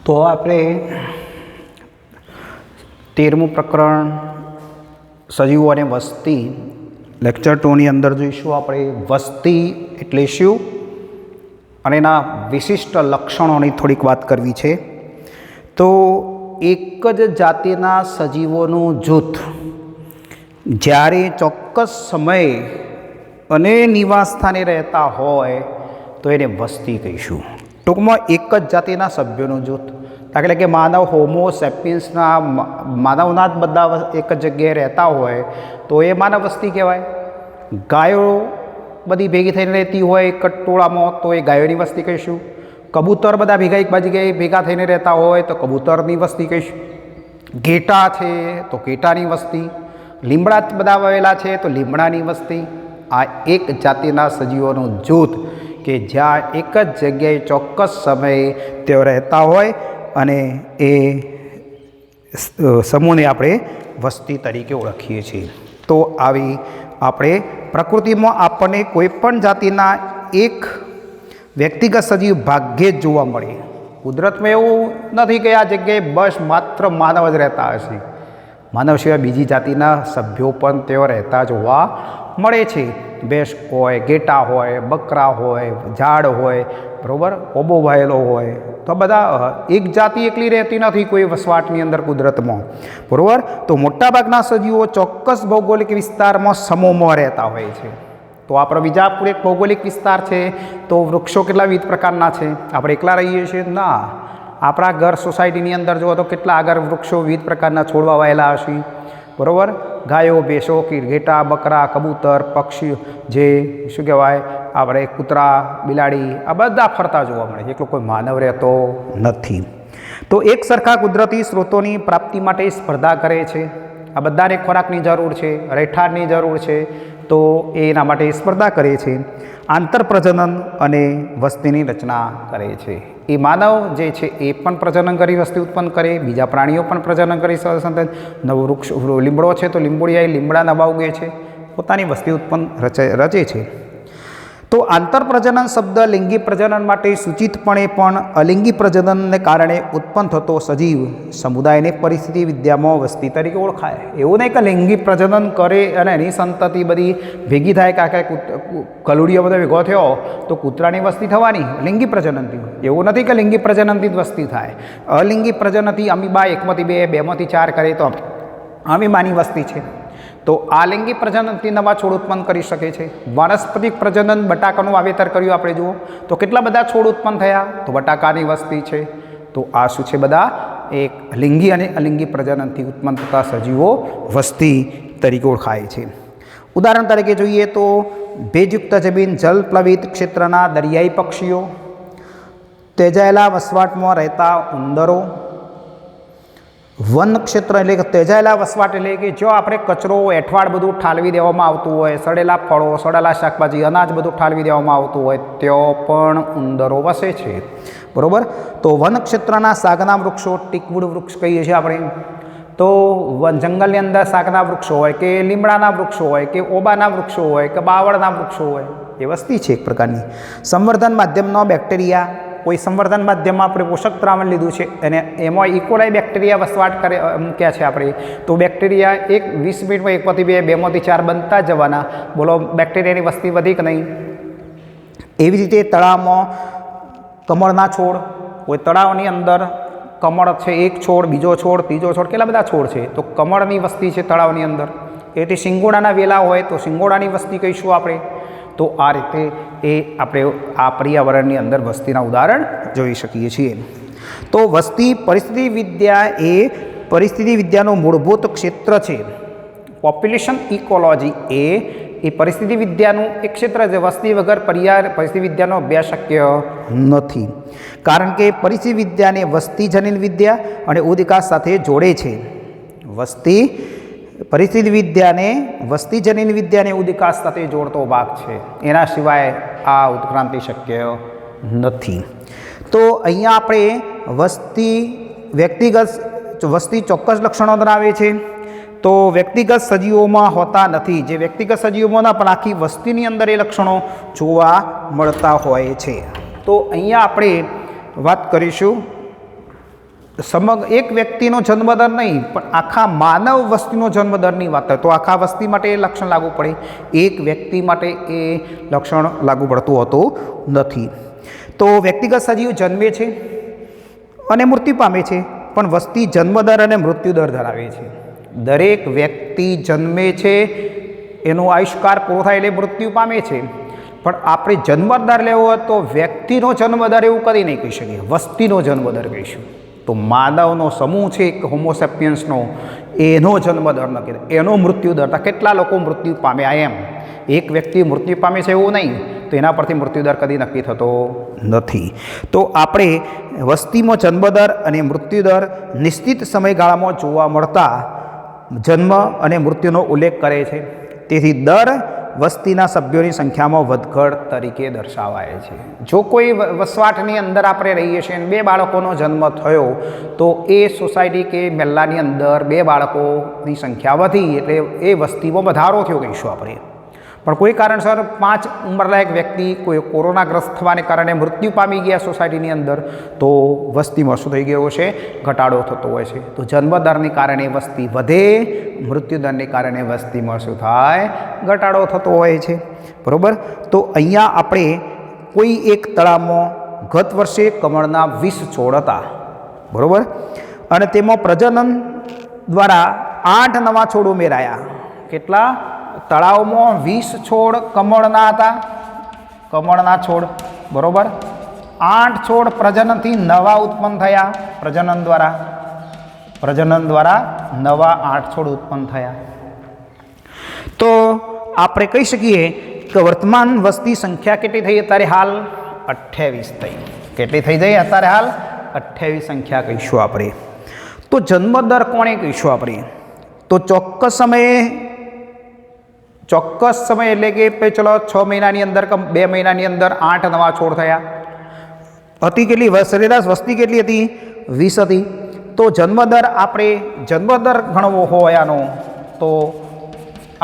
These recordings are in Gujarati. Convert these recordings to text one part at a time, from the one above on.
તો આપણે 13મું પ્રકરણ સજીવો અને વસ્તી લેક્ચર 2 ની અંદર જોઈશું આપણે વસ્તી એટલે શું અને એના વિશિષ્ટ લક્ષણોની થોડીક વાત કરવી છે. તો એક જ જાતિના સજીવોનું જૂથ જ્યારે ચોક્કસ સમયે અને નિવાસ સ્થાને રહેતા હોય તો એને વસ્તી કહીશું. ટૂંકમાં એક જ જાતિના સભ્યોનું જૂથ, દાખલા કે માનવ હોમો સેપિયન્સના માનવના જ બધા એક જ જગ્યાએ રહેતા હોય તો એ માનવ વસ્તી કહેવાય. ગાયો બધી ભેગી થઈને રહેતી હોય એક ટોળામાં તો એ ગાયોની વસ્તી કહીશું. કબૂતર બધા ભેગા એક જગ્યાએ ભેગા થઈને રહેતા હોય તો કબૂતરની વસ્તી કહીશું. ઘેટા છે તો ઘેટાની વસ્તી, લીમડા બધા વાવેલા છે તો લીમડાની વસ્તી. આ એક જાતિના સજીવોનું જૂથ કે જ્યાં એક જ જગ્યાએ ચોક્કસ સમયે તેઓ રહેતા હોય અને એ સમૂહને આપણે વસ્તી તરીકે ઓળખીએ છીએ. તો આવી આપણે પ્રકૃતિમાં આપણને કોઈપણ જાતિના એક વ્યક્તિગત સજીવ ભાગ્યે જ જોવા મળે. કુદરતમાં એવું નથી કે આ જગ્યાએ બસ માત્ર માનવ જ રહેતા હશે. માનવ સિવાય બીજી જાતિના સભ્યો પણ તેઓ રહેતા જોવા મળે છે. ભેંસ હોય, ઘેટા હોય, બકરા હોય, ઝાડ હોય, બરાબર, ઓબો વાયેલો હોય, તો બધા એક જાતિ એકલી રહેતી નથી કોઈ વસવાટની અંદર કુદરતમાં, બરાબર. તો મોટાભાગના સજીવો ચોક્કસ ભૌગોલિક વિસ્તારમાં સમૂહમાં રહેતા હોય છે. તો આપણો વિજાપુર એક ભૌગોલિક વિસ્તાર છે તો વૃક્ષો કેટલા વિવિધ પ્રકારના છે? આપણે એકલા રહીએ છીએ? ના, આપણા ઘર સોસાયટીની અંદર જુઓ તો કેટલા આગળ વૃક્ષો વિવિધ પ્રકારના છોડવા વાયેલા હશે, બરાબર. ગાયો, ભેંસો, ઘેટા, બકરા, કબૂતર, પક્ષીઓ, જે શું કહેવાય આપણે કૂતરા, બિલાડી, આ બધા ફરતા જોવા મળે છે. એટલો કોઈ માનવ રહેતો નથી. તો એક સરખા કુદરતી સ્ત્રોતોની પ્રાપ્તિ માટે સ્પર્ધા કરે છે. આ બધાને ખોરાકની જરૂર છે, રહેઠાણની જરૂર છે, તો એના માટે સ્પર્ધા કરે છે. આંતરપ્રજનન અને વસ્તીની રચના કરે છે. એ માનવ જે છે એ પણ પ્રજનન કરી વસ્તી ઉત્પન્ન કરે, બીજા પ્રાણીઓ પણ પ્રજનન કરી નવું વૃક્ષ લીમડો છે તો લીંબોડિયા લીમડા નવા ઉગે છે, પોતાની વસ્તી ઉત્પન્ન રચે છે. તો આંતરપ્રજનન શબ્દ લિંગી પ્રજનન માટે સૂચિતપણે પણ અલિંગી પ્રજનનને કારણે ઉત્પન્ન થતો સજીવ સમુદાયને પરિસ્થિતિ વિદ્યામાં વસ્તી તરીકે ઓળખાય. એવું નહીં કે લિંગી પ્રજનન કરે અને એની સંતતિ બધી ભેગી થાય, કાંઈ કલુડીઓ બધો ભેગો થયો તો કૂતરાની વસ્તી થવાની લિંગી પ્રજનનથી. એવું નથી કે લિંગી પ્રજનનથી જ વસ્તી થાય. અલિંગી પ્રજનનથી અમીબા એકમાંથી બે, બેમાંથી ચાર કરે તો અમીબાની વસ્તી છે. તો આલિંગી પ્રજનનથી નવા છોડ ઉત્પન્ન કરી શકે છે. વાનસ્પતિક પ્રજનન, બટાકાનું વાવેતર કર્યું આપણે જુઓ તો કેટલા બધા છોડ ઉત્પન્ન થયા, તો બટાકાની વસ્તી છે. તો આ શું છે? બધા એક લિંગી અને અલિંગી પ્રજનનથી ઉત્પન્ન થતા સજીવો વસ્તી તરીકે ઓળખાય છે. ઉદાહરણ તરીકે જોઈએ તો ભેજયુક્ત જમીન, જલપ્લવિત ક્ષેત્રના દરિયાઈ પક્ષીઓ, તેજાયેલા વસવાટમાં રહેતા ઉંદરો, વન ક્ષેત્ર એટલે કે તેજાયેલા વસવાટ એટલે કે જો આપણે કચરો, એઠવાડ બધું ઠાલવી દેવામાં આવતું હોય, સડેલા ફળો, સડેલા શાકભાજી, અનાજ બધું ઠાલવી દેવામાં આવતું હોય ત્યાં પણ ઉંદરો વસે છે, બરાબર. તો વન ક્ષેત્રના સાગના વૃક્ષો, ટીકવુડ વૃક્ષ કહીએ છીએ આપણે, તો જંગલની અંદર સાગના વૃક્ષો હોય કે લીમડાના વૃક્ષો હોય કે ઓબાના વૃક્ષો હોય કે બાવળના વૃક્ષો હોય, એ વસ્તી છે એક પ્રકારની. સંવર્ધન માધ્યમનો બેક્ટેરિયા, કોઈ સંવર્ધન માધ્યમમાં આપણે પોષક દ્રાવણ લીધું છે અને એમાં ઇકોલાઈ બેક્ટેરિયા વસવાટ કરે મૂક્યા છે આપણે, તો બેક્ટેરિયા 20 મિનિટમાં એકમાંથી બે, બેમાંથી ચાર બનતા જવાના. બોલો બેક્ટેરિયાની વસ્તી વધી કે નહીં? એવી રીતે તળાવમાં કમળના છોડ, કોઈ તળાવની અંદર કમળ છે, એક છોડ, બીજો છોડ, ત્રીજો છોડ, કેટલા બધા છોડ છે. તો કમળની વસ્તી છે તળાવની અંદર. એટલે શિંગોડાના વેલા હોય તો શિંગોડાની વસ્તી કહીશું આપણે. તો આ રીતે એ આપણે આ પર્યાવરણની અંદર વસ્તીના ઉદાહરણ જોઈ શકીએ છીએ. તો વસ્તી પરિસ્થિતિ વિદ્યા એ પરિસ્થિતિ વિદ્યાનું મૂળભૂત ક્ષેત્ર છે. પોપ્યુલેશન ઇકોલોજી એ પરિસ્થિતિ વિદ્યાનું એક ક્ષેત્ર છે. વસ્તી વગર પરિસ્થિતિ વિદ્યાનો અભ્યાસ શક્ય નથી, કારણ કે પરિસ્થિતિ વિદ્યાને વસ્તીજનીન વિદ્યા અને ઉદવિકાસ સાથે જોડે છે. પરિસ્થિતિ વિદ્યાને વસ્તીજનીન વિદ્યાને ઉદવિકાસ સાથે જોડતો ભાગ છે. એના સિવાય આ ઉત્ક્રાંતિ શક્ય નથી. તો અહીંયા આપણે વસ્તી ચોક્કસ લક્ષણો ધરાવે છે. તો વ્યક્તિગત સજીવોમાં હોતા નથી. જે વ્યક્તિગત સજીવોમાં પણ આખી વસ્તીની અંદર એ લક્ષણો જોવા મળતા હોય છે. તો અહીંયા આપણે વાત કરીશું સમગ્ર એક વ્યક્તિનો જન્મદર નહીં પણ આખા માનવ વસ્તીનો જન્મદરની વાત થાય તો આખા વસ્તી માટે એ લક્ષણ લાગુ પડે, એક વ્યક્તિ માટે એ લક્ષણ લાગુ પડતું હોતું નથી. તો વ્યક્તિગત સજીવ જન્મે છે અને મૃત્યુ પામે છે, પણ વસ્તી જન્મદર અને મૃત્યુદર ધરાવે છે. દરેક વ્યક્તિ જન્મે છે, એનો આયુષ્કાળ પૂરો થાય એટલે મૃત્યુ પામે છે, પણ આપણે જન્મદર લેવો હોય તો વ્યક્તિનો જન્મદર એવું કદી નહીં કહી શકીએ, વસ્તીનો જન્મદર કહીશું. તો માનવનો સમૂહ છે એક હોમોસેપિયન્સનો, એનો જન્મદર ન કહેવાય, એનો મૃત્યુદર. કેટલા લોકો મૃત્યુ પામ્યા એમ, એક વ્યક્તિ મૃત્યુ પામે છે એવું નહીં, તો એના પરથી મૃત્યુદર કદી નક્કી થતો નથી. તો આપણે વસ્તીમાં જન્મદર અને મૃત્યુદર નિશ્ચિત સમયગાળામાં જોવા મળતા જન્મ અને મૃત્યુનો ઉલ્લેખ કરે છે. તેથી દર વસ્તીના સભ્યોની સંખ્યામાં વધઘટ તરીકે દર્શાવાય છે. જો કોઈ વસવાટની અંદર આપણે રહીએ છીએ અને 2 બાળકોનો જન્મ થયો તો એ સોસાયટી કે મહેલ્લાની અંદર 2 બાળકોની સંખ્યા વધી એટલે એ વસ્તીમાં વધારો થયો કહીશું આપણે. પણ કોઈ કારણસર 5 ઉંમરલાયક વ્યક્તિ કોઈ કોરોનાગ્રસ્ત થવાને કારણે મૃત્યુ પામી ગયા સોસાયટીની અંદર, તો વસ્તીમાં શું થઈ ગયો છે, ઘટાડો થતો હોય છે. તો જન્મદરને કારણે વસ્તી વધે, મૃત્યુદરને કારણે વસ્તીમાં શું થાય, ઘટાડો થતો હોય છે. બરાબર. તો અહીંયા આપણે કોઈ એક તળાવમાં ગત વર્ષે કમળના 20 છોડ હતા. બરાબર. અને તેમાં પ્રજનન દ્વારા 8 નવા છોડ ઉમેરાયા. કેટલા? તળાવમાં 20 છોડ કમળના હતા, કમળના છોડ. બરાબર. 8 છોડ પ્રજનનથી નવા ઉત્પન્ન થયા, પ્રજનન દ્વારા નવા 8 છોડ ઉત્પન્ન થયા. તો આપણે કહી શકીએ કે વર્તમાન વસ્તી સંખ્યા કેટલી થઈ અત્યારે હાલ? 28 થઈ. કેટલી થઈ જાય અત્યારે હાલ? 28 સંખ્યા કહીશું આપણે. તો જન્મદર કોણે કહીશું આપણે? તો ચોક્કસ સમય એટલે કે ચલો 6 મહિનાની અંદર કે 2 મહિનાની અંદર 8 નવા છોડ થયા. હતી કેટલી? સરેરાશ વસ્તી કેટલી હતી? 20 હતી. તો જન્મદર આપણે જન્મદર ગણવો હોય આનો, તો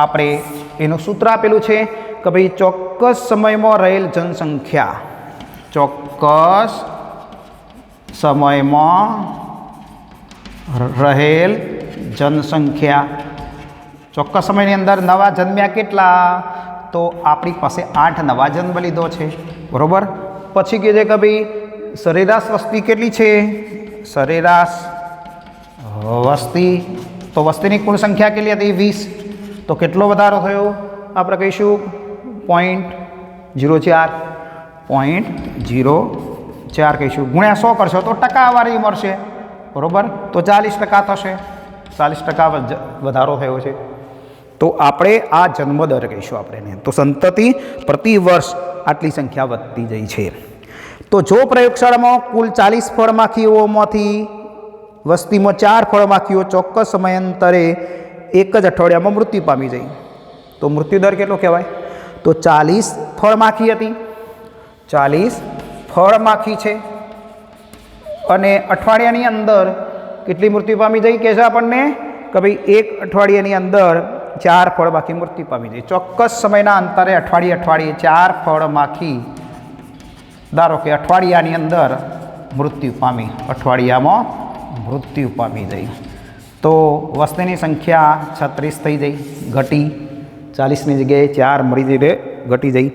આપણે એનું સૂત્ર આપેલું છે કે ભાઈ ચોક્કસ સમયમાં રહેલ જનસંખ્યા, ચોક્કસ સમયમાં રહેલ જનસંખ્યા, ચોક્કસ સમયની અંદર નવા જન્મ્યા કેટલા? તો આપણી પાસે 8 નવા જન્મ લીધો છે. બરાબર. પછી કહે છે કે ભાઈ સરેરાશ વસ્તી કેટલી છે? સરેરાશ વસ્તી, તો વસ્તીની કુલ સંખ્યા કેટલી હતી? 20. તો કેટલો વધારો થયો? આપણે કહીશું 0.04 કહીશું. ગુણ્યા 100 કરશો તો ટકાવારી મળશે. બરાબર. તો 40% થશે. 40% વધારો થયો છે. તો આપણે આ જન્મદર કહીશું આપણે. તો સંતતિ પ્રતિ વર્ષ આટલી સંખ્યા વધતી જાય છે. તો જો પ્રયોગશાળામાં કુલ 40 ફળમાખીઓમાંથી વસ્તીમાં 4 ફળમાખીઓ ચોક્કસ સમયાંતરે એક જ અઠવાડિયામાં મૃત્યુ પામી જાય, તો મૃત્યુદર કેટલો કહેવાય? તો 40 ફળમાખી હતી, 40 ફળમાખી છે, અને અઠવાડિયાની અંદર કેટલી મૃત્યુ પામી જાય કહે છે આપણને કે ભાઈ એક અઠવાડિયાની અંદર 4 ફળમાખી મૃત્યુ પામી જાય. ચોક્કસ સમયના અંતરે અઠવાડિયે 4 ફળમાખી ધારો કે અઠવાડિયાની અંદર મૃત્યુ પામી, અઠવાડિયામાં મૃત્યુ પામી જાય. તો વસ્તીની સંખ્યા 36 થઈ જાય, ઘટી. 40ની જગ્યાએ 4 મરી જઈને ઘટી જાય.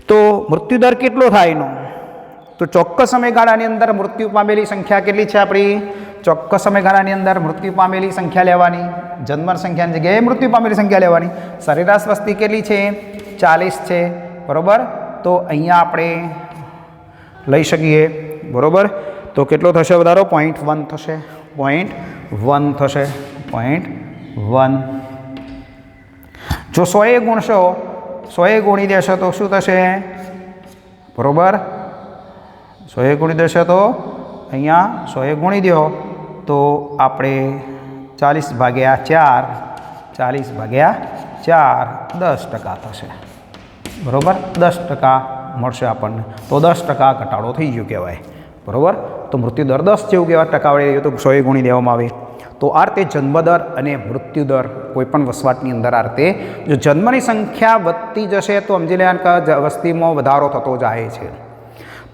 તો મૃત્યુદર કેટલો થાય એનો? તો ચોક્કસ સમયગાળાની અંદર મૃત્યુ પામેલી સંખ્યા કેટલી છે આપણી? ચોક્કસ સમયગાળાની અંદર મૃત્યુ પામેલી સંખ્યા લેવાની, જન્મ સંખ્યાની જગ્યાએ મૃત્યુ પામેલી સંખ્યા લેવાની. સરેરાશ વસ્તી કેટલી છે? 40 છે. બરાબર. તો અહીંયા આપણે લઈ શકીએ. બરાબર. તો કેટલો થશે વધારો? 0.1 થશે. 0.1 થશે. 0.1. જો 100 ગુણશો, 100 ગુણી દેશો તો શું થશે? બરાબર. 100 ગુણી દેશો તો અહીંયા 100 ગુણી દો તો આપણે 40/4, 40/4 10% થશે. બરાબર. 10% મળશે આપણને. તો 10% ઘટાડો થઈ ગયો કહેવાય. બરાબર. તો મૃત્યુદર 10 જેવું કહેવાય, ટકાવાળી તો 100 ગુણી દેવામાં આવે. તો આ રીતે જન્મદર અને મૃત્યુદર કોઈપણ વસવાટની અંદર આ રીતે જો જન્મની સંખ્યા વધતી જશે તો સમજી લેવાનું કે વસ્તીમાં વધારો થતો જાય છે.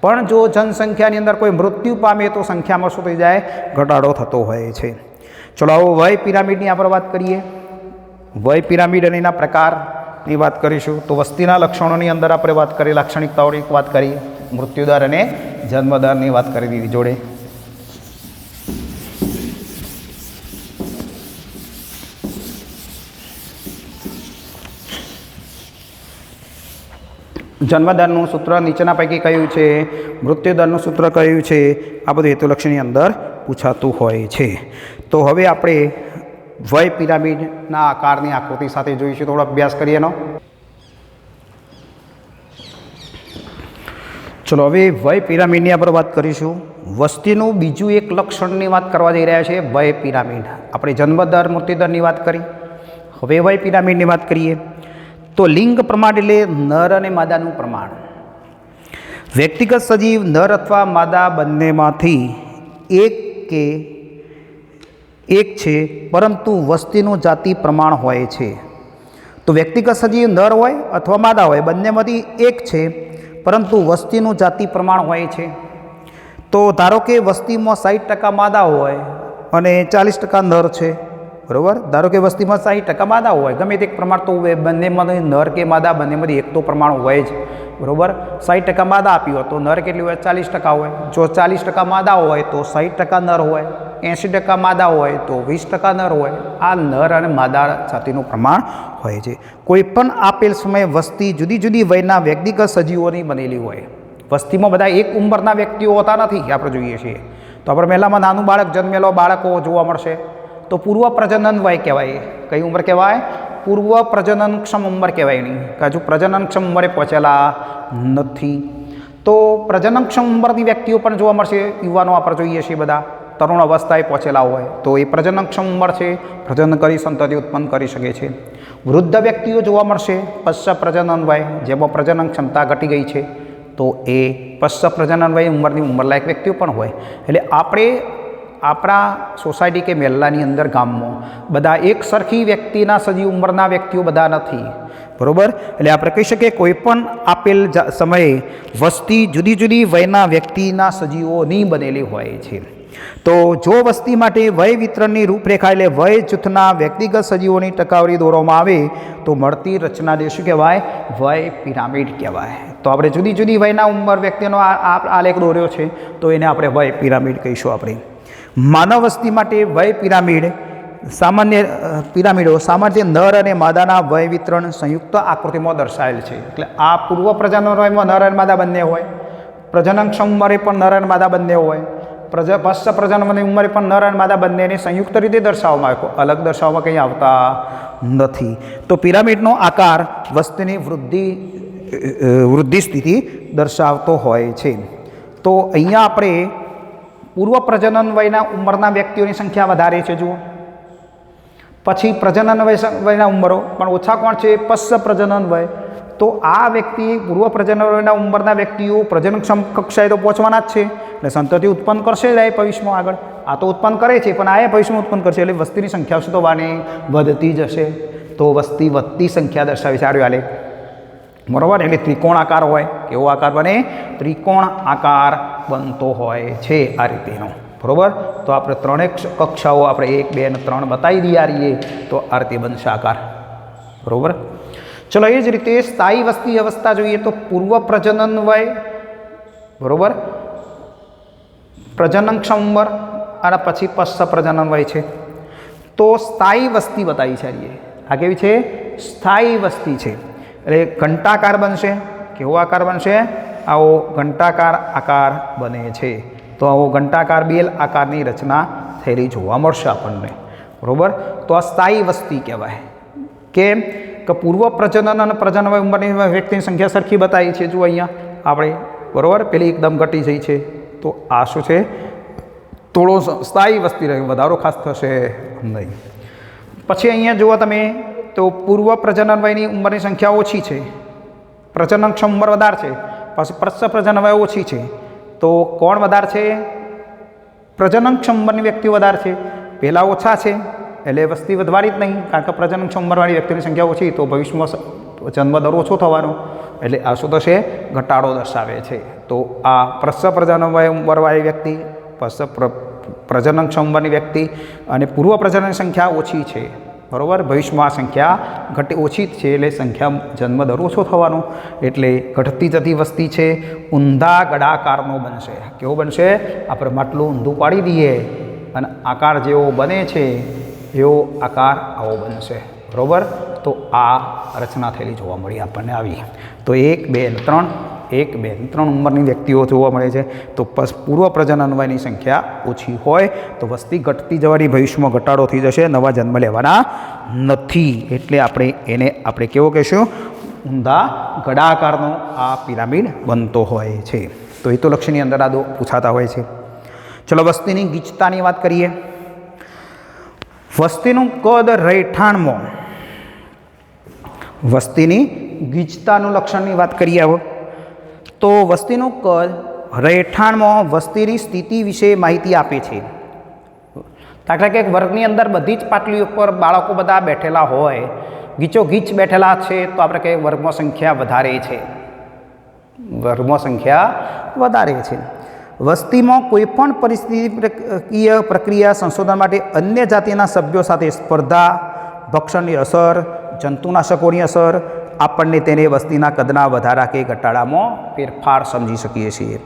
પણ જો જનસંખ્યાની અંદર કોઈ મૃત્યુ પામે તો સંખ્યામાં શું થઈ જાય? ઘટાડો થતો હોય છે. ચલો આવો વય પિરામિડની આપણે વાત કરીએ. વય પિરામિડ અને એના પ્રકારની વાત કરીશું. તો વસ્તીના લક્ષણોની અંદર આપણે વાત કરી, લાક્ષણિકતાઓની વાત કરી, મૃત્યુદર અને જન્મદરની વાત કરી દીધી જોડે. જન્મદરનું સૂત્ર નીચેના પૈકી કયું છે? મૃત્યુદરનું સૂત્ર કયું છે? આ બધું હેતુલક્ષીની અંદર પૂછાતું હોય છે. તો હવે આપણે વય પિરામિડના આકારની આકૃતિ સાથે જોઈશું. થોડો અભ્યાસ કરીએ એનો. ચલો હવે વય પિરામિડની આપણે વાત કરીશું. વસ્તીનું બીજું એક લક્ષણની વાત કરવા જઈ રહ્યા છે વય પિરામિડ. આપણે જન્મદર મૃત્યુદરની વાત કરી, હવે વય પિરામિડની વાત કરીએ. તો લિંગ પ્રમાણ એટલે નર અને માદાનું પ્રમાણ. વ્યક્તિગત સજીવ નર અથવા માદા બંનેમાંથી એક છે, પરંતુ વસ્તીનું જાતિ પ્રમાણ હોય છે. તો વ્યક્તિગત સજીવ નર હોય અથવા માદા હોય, બંનેમાંથી એક છે, પરંતુ વસ્તીનું જાતિ પ્રમાણ હોય છે. તો ધારો કે વસ્તીમાં 60% માદા હોય અને 40% નર છે, બરાબર. ધારો કે વસ્તીમાં 60% માદા હોય, ગમે તે એક પ્રમાણ તો બંનેમાંથી નર કે માદા બંનેમાંથી એક તો પ્રમાણ હોય જ, બરાબર. 60% માદા આપ્યું તો નર કેટલી હોય? 40% હોય. જો 40% માદા હોય તો 60% નર હોય, 80% માદા હોય તો 20% નર હોય. આ નર અને માદા જાતિનું પ્રમાણ હોય છે. કોઈ પણ આપેલ સમયે વસ્તી જુદી જુદી વયના વ્યક્તિગત સજીવોની બનેલી હોય. વસ્તીમાં બધા એક ઉંમરના વ્યક્તિઓ હોતા નથી, આપણે જોઈએ છીએ. તો આપણે પહેલાંમાં નાનું બાળક જન્મેલો બાળકો જોવા મળશે, તો પૂર્વ પ્રજનન વય કહેવાય. કઈ ઉંમર કહેવાય? પૂર્વ પ્રજનનક્ષમ ઉંમર કહેવાય નહીં, હજુ પ્રજનનક્ષમ ઉંમરે પહોંચેલા નથી. તો પ્રજનનક્ષમ ઉંમરની વ્યક્તિઓ પણ જોવા મળશે. યુવાનો આપણે જોઈએ છીએ બધા તરુણ અવસ્થાએ પહોંચેલા હોય, તો એ પ્રજનનક્ષમ ઉંમર છે, પ્રજનન કરી સંતતિ ઉત્પન્ન કરી શકે છે. વૃદ્ધ વ્યક્તિઓ જોવા મળશે પશ્ચ પ્રજનન વય, જેમાં પ્રજનન ક્ષમતા ઘટી ગઈ છે, તો એ પશ્ચ પ્રજનન વય ઉંમરની ઉંમરલાયક વ્યક્તિઓ પણ હોય. એટલે આપણે આપણા સોસાયટી કે મહેલ્લાની અંદર ગામમાં બધા એક સરખી વ્યક્તિના સજીવ ઉંમરના વ્યક્તિઓ બધા નથી, બરાબર. એટલે આપણે કહી શકીએ કોઈ પણ આપેલ સમયે વસ્તી જુદી જુદી વયના વ્યક્તિના સજીવોની બનેલી હોય છે. તો જો વસ્તી માટે વય વિતરણની રૂપરેખા એટલે વય જૂથના વ્યક્તિગત સજીવોની ટકાવારી દોરવામાં આવે તો મળતી રચનાને શું કહેવાય? વય પિરામિડ કહેવાય. તો આપણે જુદી જુદી વયના ઉંમર વ્યક્તિનો આલેખ દોર્યો છે, તો એને આપણે વય પિરામિડ કહીશું. આપણે માનવ વસ્તી માટે વય પિરામિડ પિરામિડો સામાન્ય નર અને માદાના વય વિતરણ સંયુક્ત આકૃતિમાં દર્શાવેલ છે. એટલે આ પૂર્વ પ્રજનન વયમાં નર અને માદા બંને હોય, પ્રજનનક્ષમ ઉંમરે પણ નર અને માદા બંને હોય, પશ્ચ પ્રજનનની ઉંમરે પણ નર અને માદા બંનેને સંયુક્ત રીતે દર્શાવવામાં આવે, અલગ દર્શાવવામાં કંઈ આવતા નથી. તો પિરામિડનો આકાર વસ્તીની વૃદ્ધિ સ્થિતિ દર્શાવતો હોય છે. તો અહીંયા આપણે પૂર્વ પ્રજનન વયના ઉંમરના વ્યક્તિઓની સંખ્યા વધારે છે જુઓ, પછી પ્રજનન વયના ઉંમરો પણ ઓછા કોણ છે? પશ્ચ પ્રજનન વય. તો આ વ્યક્તિ પૂર્વ પ્રજનન વયના ઉંમરના વ્યક્તિઓ પ્રજનનક્ષમ કક્ષાએ તો પહોંચવાના જ છે, એટલે સંતતિ ઉત્પન્ન કરશે જ આ ભવિષ્યમાં આગળ. આ તો ઉત્પન્ન કરે છે, પણ આ ભવિષ્યમાં ઉત્પન્ન કરશે, એટલે વસ્તીની સંખ્યા શું થવાની? વધતી જશે. તો વસ્તી વધતી સંખ્યા દર્શાવે છે આર્યો આલેખ, બરાબર. એટલે ત્રિકોણ આકાર હોય, કેવો આકાર બને? ત્રિકોણ આકાર બનતો હોય છે આ રીતેનો, બરાબર. તો આપણે ત્રણેય કક્ષાઓ આપણે 1, 2 અને 3 બતાવી દઈએ રહીએ, તો આ રીતે બનશે આકાર, બરાબર. ચલો એ જ રીતે સ્થાયી વસ્તી અવસ્થા જોઈએ તો પૂર્વ પ્રજનન વય, બરાબર, પ્રજનનક્ષમ ઉંમર અને પછી પશ્ચ પ્રજનન વય છે. તો સ્થાયી વસ્તી બતાવી છે આ કેવી છે? સ્થાયી વસ્તી છે. એટલે ઘંટાકાર બનશે. કેવો આકાર બનશે? આવો ઘંટાકાર આકાર બને છે. તો આવો ઘંટાકાર બેલ આકારની રચના થયેલી જોવા મળશે આપણને, બરાબર. તો આ સ્થાયી વસ્તી કહેવાય. કેમ કે પૂર્વ પ્રજનન અને પ્રજનન વય ઉંમરની વ્યક્તિની સંખ્યા સરખી બતાવી છે જુઓ અહીંયા આપણે, બરાબર. પેલી એકદમ ઘટી જઈ છે, તો આ શું છે? થોડો સ્થાયી વસ્તી રહે, વધારો ખાસ થશે નહીં. પછી અહીંયા જુઓ તમે તો પૂર્વ પ્રજનન વયની ઉંમરની સંખ્યા ઓછી છે, પ્રજનનક્ષમ ઉંમર વધારે છે, પછી પશ્ચ પ્રજનન વય ઓછી છે. તો કોણ વધારે છે? પ્રજનનક્ષમ ઉંમરની વ્યક્તિઓ વધારે છે. પહેલાં ઓછા છે એટલે વસ્તી વધવાની જ નહીં, કારણ કે પ્રજનનક્ષમ ઉંમરવાળી વ્યક્તિની સંખ્યા ઓછી, તો ભવિષ્યમાં તો જન્મદર ઓછો થવાનો, એટલે આ શું થશે? ઘટાડો દર્શાવે છે. તો આ પ્રસવ પ્રજનન વયવાળી વ્યક્તિ, પ્રજનનક્ષમ ઉંમરની વ્યક્તિ અને પૂર્વ પ્રજનન સંખ્યા ઓછી છે, બરાબર. ભવિષ્યમાં આ સંખ્યા ઓછી જ છે, એટલે સંખ્યા જન્મદર ઓછો થવાનો, એટલે ઘટતી જતી વસ્તી છે ઊંધા ગળાકારનો બનશે. કેવો બનશે? આપણે માટલું ઊંધું પાડી દઈએ અને આકાર જેવો બને છે એવો આકાર આવો બનશે, બરાબર. તો આ રચના થયેલી જોવા મળી આપણને આવી. તો 1, 2, 3 1, 2, 3 ઉંમરની વ્યક્તિઓ જોવા મળે છે. તો પૂર્વ પ્રજનન વયની સંખ્યા ઓછી હોય તો વસ્તી ઘટતી જવાની, ભવિષ્યમાં ઘટાડો થઈ જશે, નવા જન્મ લેવાના નથી. એટલે આપણે કેવો કહેશું? ઊંધા ગળાકારનો આ પિરામિડ બનતો હોય છે. તો હેતુલક્ષીની અંદર આ પૂછાતા હોય છે. ચલો વસ્તીની ગીચતાની વાત કરીએ. વસ્તીનું કદ રહેઠાણમાં, વસ્તીની ગીચતાનું લક્ષણની વાત કરીએ. હવે તો વસ્તીનું કદ રહેઠાણમાં વસ્તીની સ્થિતિ વિશે માહિતી આપે છે. દાખલા કે વર્ગની અંદર બધી જ પાટલી ઉપર બાળકો બધા બેઠેલા હોય, ગીચો ગીચ બેઠેલા છે, તો આપણે કહીએ વર્ગમાં સંખ્યા વધારે છે, વર્ગમાં સંખ્યા વધારે છે. વસ્તીમાં કોઈપણ પરિસ્થિતિકીય પ્રક્રિયા સંશોધન માટે અન્ય જાતિના સભ્યો સાથે સ્પર્ધા, ભક્ષણની અસર, જંતુનાશકોની અસર આપણને તેને વસ્તીના કદના વધારા કે ઘટાડામાં ફેરફાર સમજી શકીએ છીએ.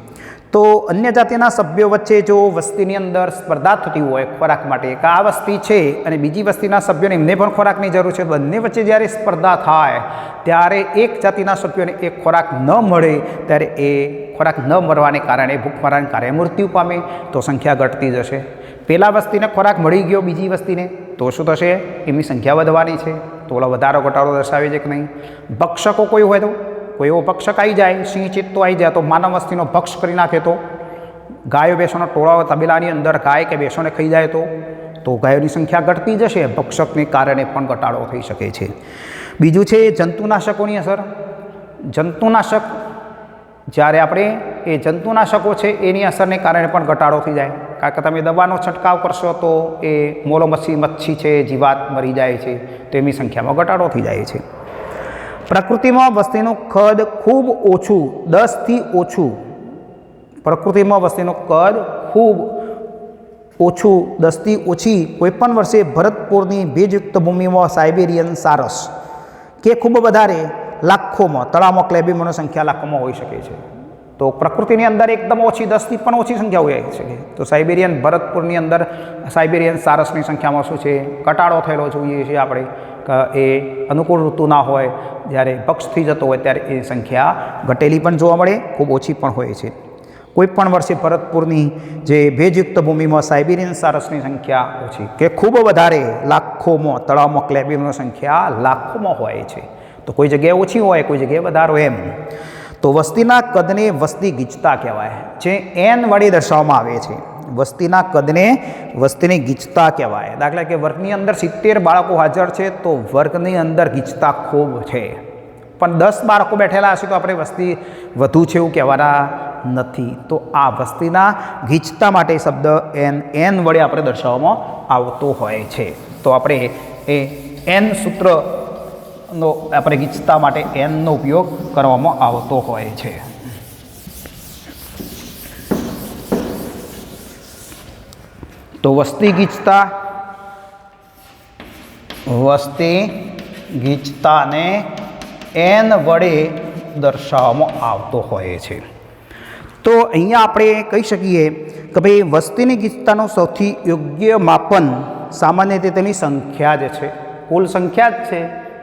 તો અન્ય જાતિના સભ્યો વચ્ચે જો વસ્તીની અંદર સ્પર્ધા થતી હોય ખોરાક માટે, કે આ વસ્તી છે અને બીજી વસ્તીના સભ્યોને એમને પણ ખોરાકની જરૂર છે, બંને વચ્ચે જ્યારે સ્પર્ધા થાય ત્યારે એક જાતિના સભ્યોને એક ખોરાક ન મળે ત્યારે એ ખોરાક ન મળવાને કારણે, ભૂખમરાને કારણે મૃત્યુ પામે, તો સંખ્યા ઘટતી જશે. પહેલાં વસ્તીને ખોરાક મળી ગયો બીજી વસ્તીને, તો શું થશે? એમની સંખ્યા વધવાની છે. તો ઓલા વધારો ઘટાડો દર્શાવે છે કે નહીં? ભક્ષકો કોઈ હોય તો, કોઈ એવો ભક્ષક આવી જાય, સિંહ ચિત્તો આવી જાય તો માનવ વસ્તીનો ભક્ષ કરી નાખે, તો ગાયો ભેંસોનો ટોળાઓ તબેલાની અંદર ગાય કે ભેંસોને ખાઈ જાય તો ગાયોની સંખ્યા ઘટતી જશે. ભક્ષકને કારણે પણ ઘટાડો થઈ શકે છે. બીજું છે જંતુનાશકોની અસર. જંતુનાશક જ્યારે આપણે એ જંતુનાશકો છે એની અસરને કારણે પણ ઘટાડો થઈ જાય. કારણ કે તમે દવાનો છંટકાવ કરશો તો એ મોલો મચ્છી છે, જીવાત મરી જાય છે, તો એમની સંખ્યામાં ઘટાડો થઈ જાય છે. પ્રકૃતિમાં વસ્તીનું કદ ખૂબ ઓછું, 10થી ઓછું, પ્રકૃતિમાં વસ્તીનું કદ ખૂબ ઓછું, 10થી ઓછી કોઈપણ વર્ષે ભરતપુરની ભેજયુક્ત ભૂમિમાં સાઇબેરિયન સારસ કે ખૂબ વધારે લાખોમાં, તળાવમાં ક્લેબીમોની સંખ્યા લાખોમાં હોઈ શકે છે. તો પ્રકૃતિની અંદર એકદમ ઓછી, 10થી પણ ઓછી સંખ્યા હોઈ શકે. તો સાઇબેરિયન ભરતપુરની અંદર સાઇબેરિયન સારસની સંખ્યામાં શું છે? ઘટાડો થયેલો જોઈએ છે આપણે. એ અનુકૂળ ઋતુ ના હોય, જ્યારે ભક્ષ થઈ જતો હોય ત્યારે એ સંખ્યા ઘટેલી પણ જોવા મળે, ખૂબ ઓછી પણ હોય છે. કોઈપણ વર્ષે ભરતપુરની જે ભેજયુક્ત ભૂમિમાં સાઇબેરિયન સારસની સંખ્યા ઓછી કે ખૂબ વધારે લાખોમાં, તળાવમાં ક્લેબીમોની સંખ્યા લાખોમાં હોય છે. તો કોઈ જગ્યાએ ઓછી હોય, કોઈ જગ્યાએ વધારો એમ. તો વસ્તીના કદને વસ્તી ગીચતા કહેવાય, જે n વડે દર્શાવવામાં આવે છે. વસ્તીના કદને વસ્તીની ગીચતા કહેવાય. દાખલા કે વર્ગની અંદર 70 બાળકો હાજર છે તો વર્ગની અંદર ગીચતા ખૂબ છે, પણ 10 બાળકો બેઠેલા હશે તો આપણે વસ્તી વધુ છે એવું કહેવાના નથી. તો આ વસ્તીના ગીચતા માટે શબ્દ n વડે આપણે દર્શાવવામાં આવતો હોય છે. તો આપણે એ n સૂત્રનો આપણે ગીચતા માટે nનો ઉપયોગ કરવામાં આવતો હોય છે. તો વસ્તી ગીચતાને n વડે દર્શાવવામાં આવતો હોય છે. તો અહીંયા આપણે કહી શકીએ કે ભાઈ વસ્તીની ગીચતાનું સૌથી યોગ્ય માપન સામાન્ય રીતે તેની સંખ્યા જ છે, કુલ સંખ્યા જ છે.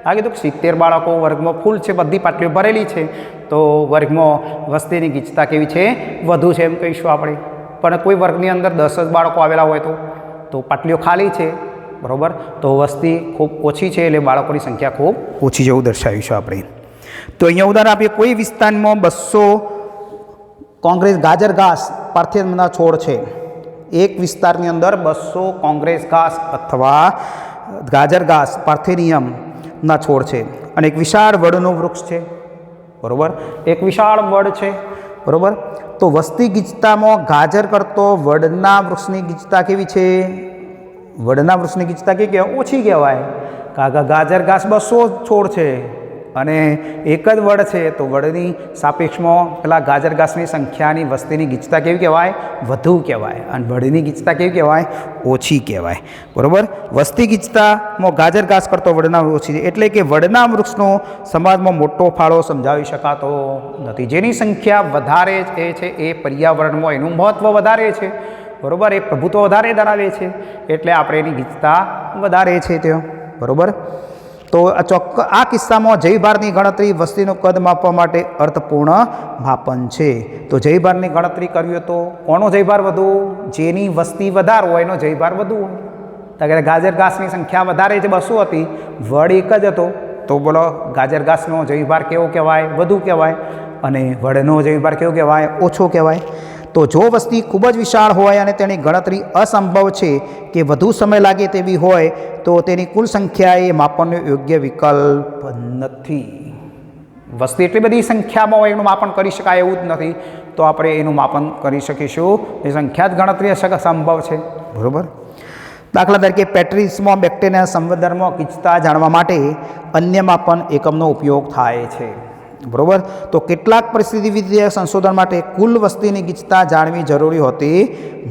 આ કીધું કે 70 બાળકો વર્ગમાં ફૂલ છે, બધી પાટલીઓ ભરેલી છે, તો વર્ગમાં વસ્તીની ગીચતા કેવી છે? વધુ છે એમ કહીશું આપણે. પણ કોઈ વર્ગની અંદર 10 જ બાળકો આવેલા હોય તો પાટલીઓ ખાલી છે, બરાબર. તો વસ્તી ખૂબ ઓછી છે એટલે બાળકોની સંખ્યા ખૂબ ઓછી જેવું દર્શાવીશું આપણે. તો અહીંયા ઉદાહરણ આપીએ, કોઈ વિસ્તારમાં 200 કોંગ્રેસ ગાજર ઘાસ પાર્થેનિયમના છોડ છે. એક વિસ્તારની અંદર 200 કોંગ્રેસ ઘાસ અથવા ગાજર ઘાસ પાર્થેનિયમના છોડ છે અને એક વિશાળ વડનું વૃક્ષ છે, બરાબર. એક વિશાળ વડ છે, બરાબર. તો વસ્તી ગીચતામાં ગાજર કરતો વડના વૃક્ષની ગીચતા કેવી છે? વડના વૃક્ષની ગીચતા કેવી કહેવાય? ઓછી કહેવાય. કારણ કે ગાજર ઘાસ 200 છોડ છે અને એક જ વડ છે તો વડની સાપેક્ષમાં પેલા ગાજર ઘાસની સંખ્યાની વસ્તીની ગીચતા કેવી કહેવાય? વધુ કહેવાય. અને વડની ગીચતા કેવી કહેવાય? ઓછી કહેવાય. બરાબર. વસ્તી ગીચતામાં ગાજર ઘાસ કરતો વડના ઓછી છે, એટલે કે વડના વૃક્ષનો સમાજમાં મોટો ફાળો સમજાવી શકાતો નથી. જેની સંખ્યા વધારે છે એ પર્યાવરણમાં એનું મહત્ત્વ વધારે છે. બરાબર. એ પ્રભુત્વ વધારે ધરાવે છે, એટલે આપણે એની ગીચતા વધારે છે તે. બરાબર. તો આ કિસ્સામાં જૈવભારની ગણતરી વસ્તીનું કદ માપવા માટે અર્થપૂર્ણ માપન છે. તો જૈવભારની ગણતરી કરવી હોય તો કોનો જૈવભાર વધુ? જેની વસ્તી વધારે હોય એનો જૈવભાર વધુ હોય. તો ગાજર ઘાસની સંખ્યા વધારે છે, 200 હતી, વડ એક જ હતો, તો બોલો ગાજર ઘાસનો જૈવભાર કેવો કહેવાય? વધુ કહેવાય. અને વડનો જૈવભાર કેવો કહેવાય? ઓછો કહેવાય. તો જો વસ્તી ખૂબ જ વિશાળ હોય અને તેની ગણતરી અસંભવ છે કે વધુ સમય લાગે તેવી હોય તો તેની કુલ સંખ્યા એ માપનનો યોગ્ય વિકલ્પ નથી. વસ્તી એટલી બધી સંખ્યામાં હોય એનું માપન કરી શકાય એવું જ નથી, તો આપણે એનું માપન કરી શકીશું. એ સંખ્યા જ ગણતરી સંભવ છે. બરાબર. દાખલા તરીકે પેટ્રિસમાં બેક્ટેરિયા સંવર્ધનમાં ગીચતા જાણવા માટે અન્ય માપન એકમનો ઉપયોગ થાય છે. બરાબર. તો કેટલાક પરિસ્થિતિવિદ્યા સંશોધન માટે કુલ વસ્તીની ગીચતા જાણવી જરૂરી હોતી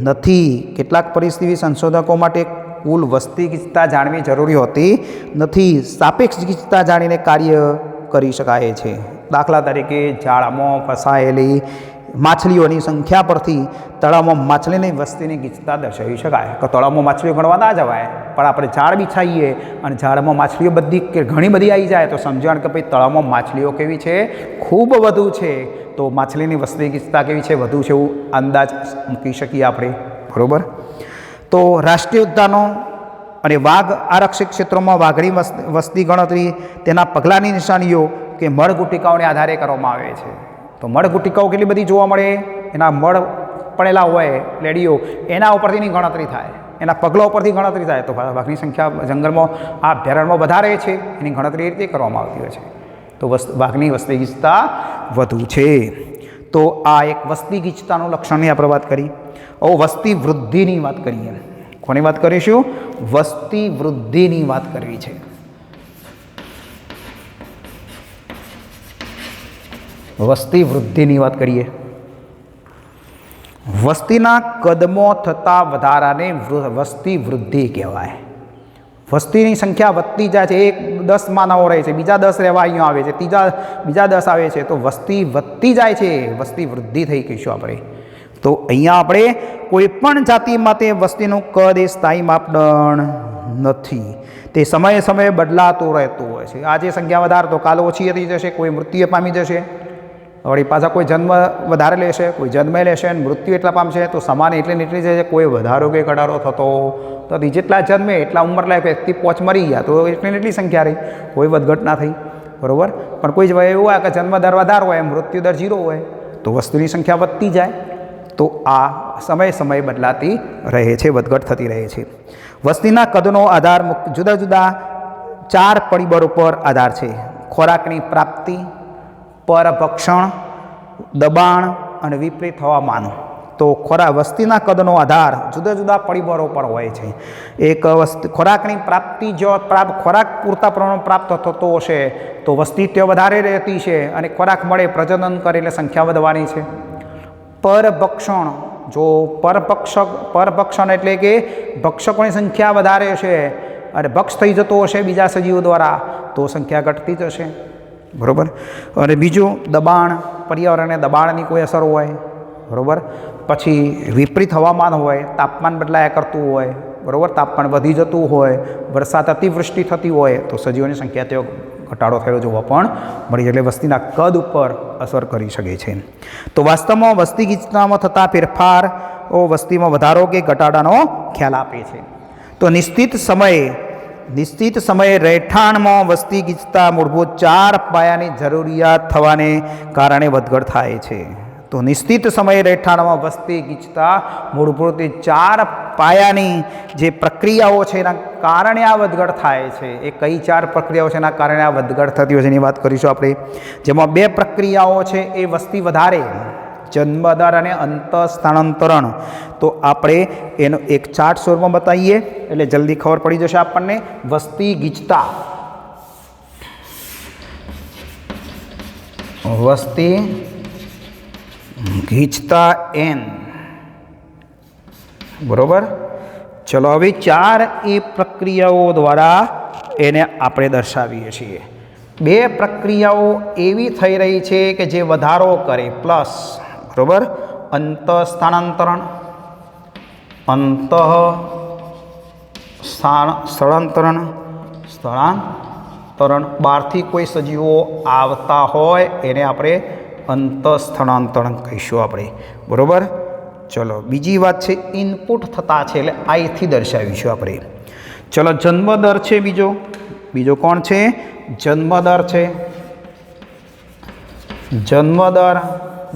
નથી. કેટલાક પરિસ્થિતિ સંશોધકો માટે કુલ વસ્તી ગીચતા જાણવી જરૂરી હોતી નથી. સાપેક્ષ ગીચતા જાણીને કાર્ય કરી શકાય છે. દાખલા તરીકે જાળામાં ફસાયેલી માછલીઓની સંખ્યા પરથી તળાવમાં માછલીની વસ્તીની ગીચતા દર્શાવી શકાય. તો તળાવમાં માછલીઓ ગણવા ના જવાય, પણ આપણે ઝાડ બિછાઈએ અને ઝાડમાં માછલીઓ બધી ઘણી બધી આવી જાય તો સમજણ કે ભાઈ તળાવમાં માછલીઓ કેવી છે? ખૂબ વધુ છે. તો માછલીની વસ્તી ગીચતા કેવી છે? વધુ છે એવું અંદાજ મૂકી શકીએ આપણે. બરાબર. તો રાષ્ટ્રીય ઉદ્યાનો અને વાઘ આરક્ષિત ક્ષેત્રોમાં વાઘની વસ્તી ગણતરી તેના પગલાંની નિશાનીઓ કે મળગુટિકાઓને આધારે કરવામાં આવે છે. તો મળગુટિકાઓ કેટલી બધી જોવા મળે? એના મળ પડેલા હોય લેડીઓ, એના ઉપરથી ગણતરી થાય, એના પગલા ઉપરથી ગણતરી થાય. તો વાઘની સંખ્યા જંગલમાં આ અભયારણ્યમાં વધારે છે, એની ગણતરી એ રીતે કરવામાં આવતી હોય છે. તો વાઘની વસ્તી ગીચતા વધુ છે. તો આ એક વસ્તી ગીચતાનું લક્ષણની આપણે વાત કરી. હવે વસ્તી વૃદ્ધિની વાત કરીએ. કોની વાત કરીશું? વસ્તી વૃદ્ધિની વાત કરવી છે. વસ્તી વૃદ્ધિની વાત કરીએ. વસ્તીના કદમાં થતા વધારાને વસ્તી વૃદ્ધિ કહેવાય. વસ્તીની સંખ્યા વધતી જાય છે. એક 10 માનવો રહે છે, બીજા 10 રહેવા અહીંયા આવે છે, બીજા 10 આવે છે, તો વસ્તી વધતી જાય છે. વસ્તી વૃદ્ધિ થઈ કહીશું આપણે. તો અહીંયા આપણે કોઈ પણ જાતિ માટે વસ્તીનું કદ એ સ્થાયી માપદંડ નથી. તે સમયે સમયે બદલાતું રહેતું હોય છે. આજે સંખ્યા વધારે તો કાલ ઓછી થઈ જશે, કોઈ મૃત્યુ પામી જશે, વળી પાછા કોઈ જન્મ વધારે લેશે, કોઈ જન્મ લેશે અને મૃત્યુ એટલા પામશે. તો સમાન એટલી ને એટલી છે, કોઈ વધારો કે ઘટાડો થતો નથી. જેટલા જન્મે એટલા ઉંમરલાયક વ્યક્તિ 5 મરી ગયા તો એટલી ને એટલી સંખ્યા રહી, કોઈ વધઘટ ના થઈ. બરાબર. પણ કોઈ જ એવું હોય કે જન્મ દર વધારે હોય, મૃત્યુ દર 0 હોય, તો વસ્તીની સંખ્યા વધતી જાય. તો આ સમય સમય બદલાતી રહે છે, વધઘટ થતી રહે છે. વસ્તીના કદનો આધાર જુદા જુદા 4 પરિબળો પર આધાર છે. ખોરાકની પ્રાપ્તિ, પરભક્ષણ, દબાણ અને વિપરીત હવામાન. તો વસ્તીના કદનો આધાર જુદા જુદા પરિબળો પર હોય છે. એક ખોરાકની પ્રાપ્તિ, જો ખોરાક પૂરતા પ્રમાણમાં પ્રાપ્ત થતો હશે તો વસ્તી તે વધારે રહેતી છે અને ખોરાક મળે, પ્રજનન કરે એટલે સંખ્યા વધવાની છે. પરભક્ષણ, જો પરભક્ષણ એટલે કે ભક્ષકોની સંખ્યા વધારે છે અને ભક્ષ થઈ જતો હશે બીજા સજીવો દ્વારા તો સંખ્યા ઘટતી જશે. બરાબર. અને બીજું દબાણ, પર્યાવરણને દબાણની કોઈ અસર હોય. બરાબર. પછી વિપરીત હવામાન હોય, તાપમાન બદલાયા કરતું હોય. બરાબર. તાપમાન વધી જતું હોય, વરસાદ અતિવૃષ્ટિ થતી હોય તો સજીવોની સંખ્યા તેઓ ઘટાડો થયેલો જોવા પણ મળી જાય. એટલે વસ્તીના કદ ઉપર અસર કરી શકે છે. તો વાસ્તવમાં વસ્તી ગીચતામાં થતા ફેરફારો વસ્તીમાં વધારો કે ઘટાડાનો ખ્યાલ આપે છે. તો નિશ્ચિત સમયે રહેઠાણમાં વસ્તી ગીચતા મૂળભૂત 4 પાયાની જરૂરિયાત થવાને કારણે વધઘટ થાય છે. તો નિશ્ચિત સમયે રહેઠાણમાં વસ્તી ગીચતા મૂળભૂત 4 પાયાની જે પ્રક્રિયાઓ છે એના કારણે આ વધઘટ થાય છે. એ કઈ 4 પ્રક્રિયાઓ છે એના કારણે આ વધઘટ થતી હોય છે એની વાત કરીશું આપણે. જેમાં 2 પ્રક્રિયાઓ છે એ વસ્તી વધારે, જન્મદર અને અંતઃસ્થાનાંતરણ. તો આપણે એનો એક ચાર્ટ સ્વરૂપમાં બતાવીએ એટલે જલ્દી ખબર પડી જશે આપણને. વસ્તી ગીચતા વસ્તી ગીચતા n, બરાબર. ચલો હવે 4 એ પ્રક્રિયાઓ દ્વારા એને આપણે દર્શાવીએ છીએ. 2 પ્રક્રિયાઓ એવી થઈ રહી છે કે જે વધારો કરે પ્લસ, બરાબર. અંત સ્થાનાંતરણ, સ્થળાંતરણ બહારથી કોઈ સજીવો આવતા હોય એને આપણે અંત સ્થળાંતરણ કહીશું આપણે, બરાબર. ચલો બીજી વાત છે ઇનપુટ થતા છે એટલે આઈથી દર્શાવીશું આપણે. ચલો જન્મદર છે બીજો કોણ છે? જન્મદર છે. જન્મદર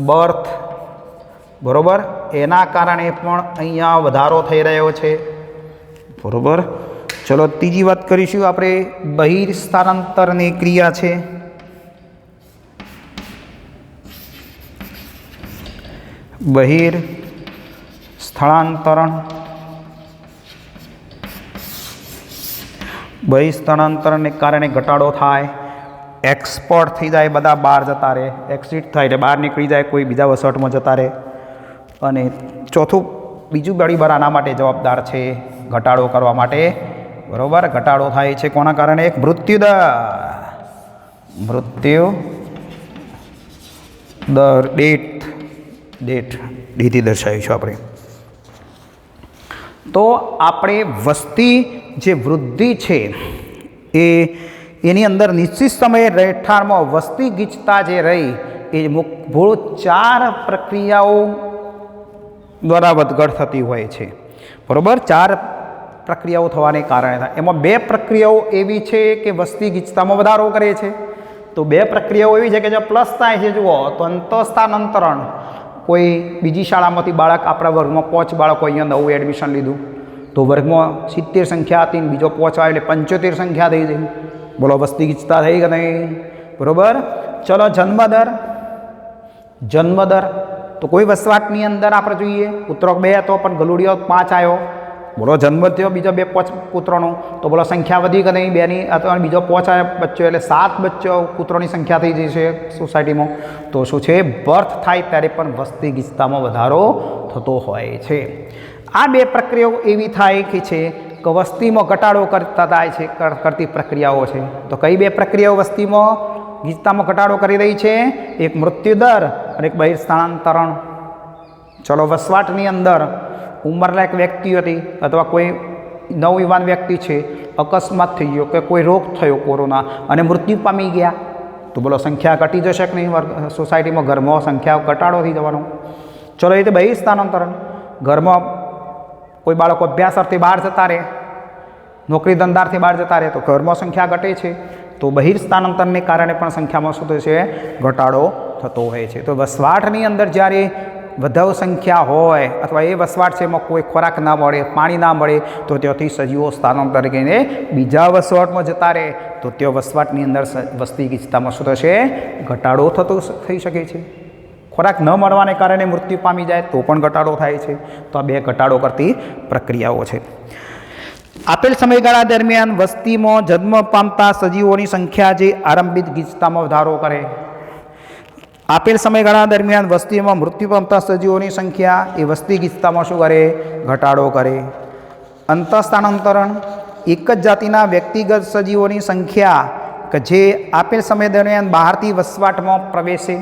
બર્થ, બરાબર. એના કારણે પણ અહીંયા વધારો થઈ રહ્યો છે, બરાબર. ચલો ત્રીજી વાત કરીશું આપણે બહિર સ્થાનાંતરની ક્રિયા છે. બહિર સ્થળાંતરણ, બહિર સ્થળાંતરણને કારણે ઘટાડો થાય, એક્સપોર્ટ થઈ જાય, બધા બહાર જતા રહે, એક્સિટ થાય એટલે બહાર નીકળી જાય, કોઈ બીજા વસવાટમાં જતા રહે. અને ચોથું બીજું બળીબર આના માટે જવાબદાર છે ઘટાડો કરવા માટે, બરાબર. ઘટાડો થાય છે કોના કારણે? એક મૃત્યુ દર ડેથી દર્શાવીશું આપણે. તો આપણે વસ્તી જે વૃદ્ધિ છે એની અંદર નિશ્ચિત સમયે રહેઠાણમાં વસ્તી ગીચતા જે રહી એ મૂળ 4 પ્રક્રિયાઓ દ્વારા વધઘટ થતી હોય છે, બરાબર. 4 પ્રક્રિયાઓ થવાને કારણે થાય. એમાં 2 પ્રક્રિયાઓ એવી છે કે વસ્તી ગીચતામાં વધારો કરે છે. તો 2 પ્રક્રિયાઓ એવી છે કે જો પ્લસ થાય છે, જુઓ તો અંત સ્થાનાંતરણ. કોઈ બીજી શાળામાંથી બાળક આપણા વર્ગમાં 5 બાળકો અહીંયા નવું એડમિશન લીધું, તો વર્ગમાં 70 સંખ્યા હતી, બીજો 5 આવે એટલે 75 સંખ્યા થઈ ગઈ. બોલો વસ્તી ગીચતા થઈ કે નહીં? બરાબર. ચલો જન્મદર તો કોઈ વસવાટની અંદર આપણે જોઈએ પુત્રો 2 હતો પણ ગલુડિયો 5 આવ્યો. બોલો જન્મ થયો બીજો 2 પુત્રોનો, તો બોલો સંખ્યા વધી કે નહીં? 2ની અથવા બીજો 5 આવ્યા બચ્ચો એટલે 7 બચ્ચો પુત્રોની સંખ્યા થઈ જશે સોસાયટીમાં. તો શું છે? બર્થ થાય ત્યારે પણ વસ્તી ગીચતામાં વધારો થતો હોય છે. આ 2 પ્રક્રિયાઓ એવી થાય કે છે કે વસ્તીમાં ઘટાડો કરતી પ્રક્રિયાઓ છે. તો કઈ 2 પ્રક્રિયાઓ વસ્તીમાં ગીચતામાં ઘટાડો કરી રહી છે? એક મૃત્યુદર અને એક બહિર સ્થાનાંતરણ. ચલો વસવાટની અંદર ઉંમરલાયક વ્યક્તિ હતી અથવા કોઈ નવયુવાન વ્યક્તિ છે, અકસ્માત થઈ ગયો કે કોઈ રોગ થયો કોરોના અને મૃત્યુ પામી ગયા, તો બોલો સંખ્યા ઘટી જશે કે નહીં? સોસાયટીમાં ઘરમાં સંખ્યા ઘટાડો થઈ જવાનો. ચલો એ રીતે બહિર સ્થાનાંતરણ, ઘરમાં કોઈ બાળકો અભ્યાસ અર્થે બહાર જતા રહે, નોકરી ધંધાથી બહાર જતા રહે, તો ઘરમાં સંખ્યા ઘટે છે. તો બહિર સ્થાનાંતરણને કારણે પણ સંખ્યામાં શું થશે? ઘટાડો થતો હોય છે. તો વસવાટની અંદર જ્યારે વધારે સંખ્યા હોય અથવા એ વસવાટ છે એમાં કોઈ ખોરાક ના મળે, પાણી ના મળે, તો ત્યાંથી સજીવો સ્થાનાંતર કરીને બીજા વસવાટમાં જતા રહે, તો તે વસવાટની અંદર વસ્તી ગીચતામાં શું થશે? ઘટાડો થઈ શકે છે. ખોરાક ન મળવાને કારણે મૃત્યુ પામી જાય તો પણ ઘટાડો થાય છે. તો આ 2 ઘટાડો કરતી પ્રક્રિયાઓ છે. આપેલ સમયગાળા દરમિયાન વસ્તીમાં જન્મ પામતા સજીવોની સંખ્યા જે આરંભિત ગીચતામાં વધારો કરે. આપેલ સમયગાળા દરમિયાન વસ્તીમાં મૃત્યુ પામતા સજીવોની સંખ્યા એ વસ્તી ગીચતામાં શું કરે? ઘટાડો કરે. અંત સ્થાનાંતરણ, એક જ જાતિના વ્યક્તિગત સજીવોની સંખ્યા કે જે આપેલ સમય દરમિયાન બહારથી વસવાટમાં પ્રવેશે,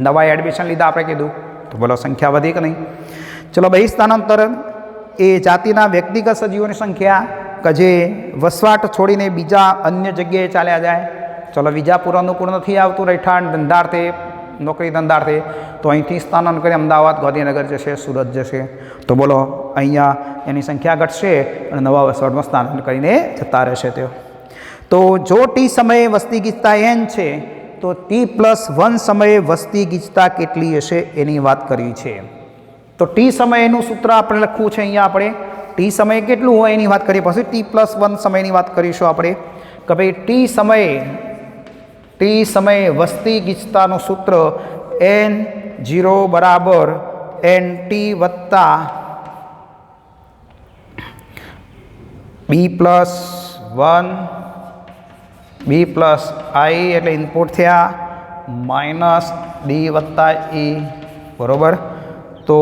નવા એડમિશન લીધા આપણે કીધું, તો બોલો સંખ્યા વધી કે નહીં? ચલો બહિર સ્થાનાંતરણ એ જાતિના વ્યક્તિગત સજીવોની સંખ્યા કે જે વસવાટ છોડીને બીજા અન્ય જગ્યાએ ચાલ્યા જાય. ચલો વિજાપુર અનુકૂળ નથી આવતું રહેઠાણ ધંધાર્થે, નોકરી ધંધાર્થે, તો અહીંથી સ્થાનાંતર કરી અમદાવાદ, ગાંધીનગર જશે, સુરત જશે, તો બોલો અહીંયા એની સંખ્યા ઘટશે અને નવા વસવાટમાં સ્થાનાંતર કરીને જતા રહેશે તેઓ. તો જો ટી સમયે વસ્તી ગીચતા n છે તો t+1 સમયે વસ્તી ગીચતા કેટલી હશે એની વાત કરી છે. તો ટી સમયનું સૂત્ર આપણે લખવું છે અહીંયા. આપણે ટી સમયે કેટલું હોય એની વાત કરીએ, પછી t+1 સમયની વાત કરીશું આપણે કે ભાઈ ટી સમયે વસ્તી ગીચતાનું સૂત્ર n0 બરાબર nt વત્તા b+1 b+i એટલે ઇનપુટ થયા માઇનસ ડી વત્તા ઈ બરાબર. તો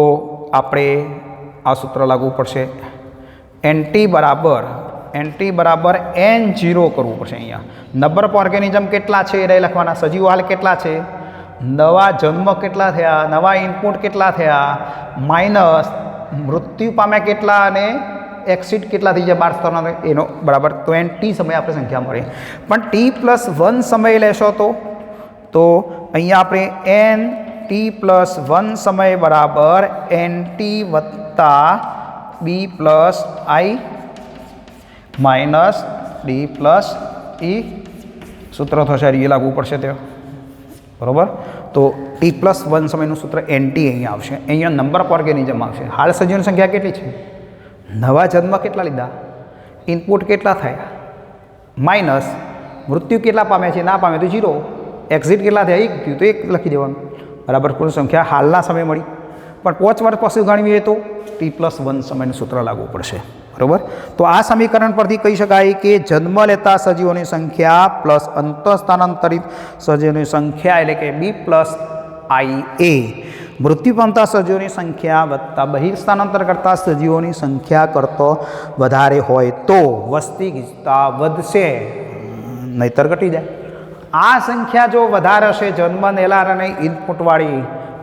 આપણે આ સૂત્ર લાગુ પડશે. એનટી બરાબર N0 કરવું પડશે. અહીંયા નંબર ઓફ ઓર્ગેનિઝમ કેટલા છે એ લખવાના. સજીવો હાલ કેટલા છે, નવા જન્મ કેટલા થયા, નવા ઇનપુટ કેટલા થયા, માઇનસ મૃત્યુ પામ્યા કેટલા અને એક્સિટ કેટલા થઈ જાય 12 સ્તરના એનો બરાબર. તો એન ટી સમય આપણે સંખ્યા મળે. પણ T+1 સમય લેશો તો અહીંયા આપણે એન T+1 સમય બરાબર NT વત્તા B plus I minus D plus E સૂત્ર થશે. એ લાગવું પડશે તે બરાબર. તો T+1 સમયનું સૂત્ર NT અહીંયા આવશે. અહીંયા નંબર ઓફ ઓર્ગેનિઝમ આવશે. હાલ સજીવોની સંખ્યા કેટલી છે, નવા જન્મ કેટલા લીધા, ઇનપુટ કેટલા થયા, માઇનસ મૃત્યુ કેટલા પામ્યા છે, ના પામ્યા તો 0, એક્ઝિટ કેટલા થયા 1 થયું તો 1 લખી દેવાનું બરાબર. કુલ સંખ્યા હાલના સમય મળી. પણ 5 વર્ષ પછી ગણવીએ તો T+1 સમયનું સૂત્ર લાગવું પડશે બરાબર. તો આ સમીકરણ પરથી કહી શકાય કે જન્મ લેતા સજીવોની સંખ્યા પ્લસ અંતઃસ્થાનાંતરિત સજીવોની સંખ્યા એટલે કે B પ્લસ IA મૃત્યુ પામતા સજીવોની સંખ્યા વત્તા બહિર્સ્થાનાંતર કરતા સજીવોની સંખ્યા કરતો વધારે હોય તો વસ્તી ગીચતા વધશે, નહીતર ઘટી જાય. આ સંખ્યા જો વધારે હશે જન્મ લેનાર અને ઇનપુટવાળી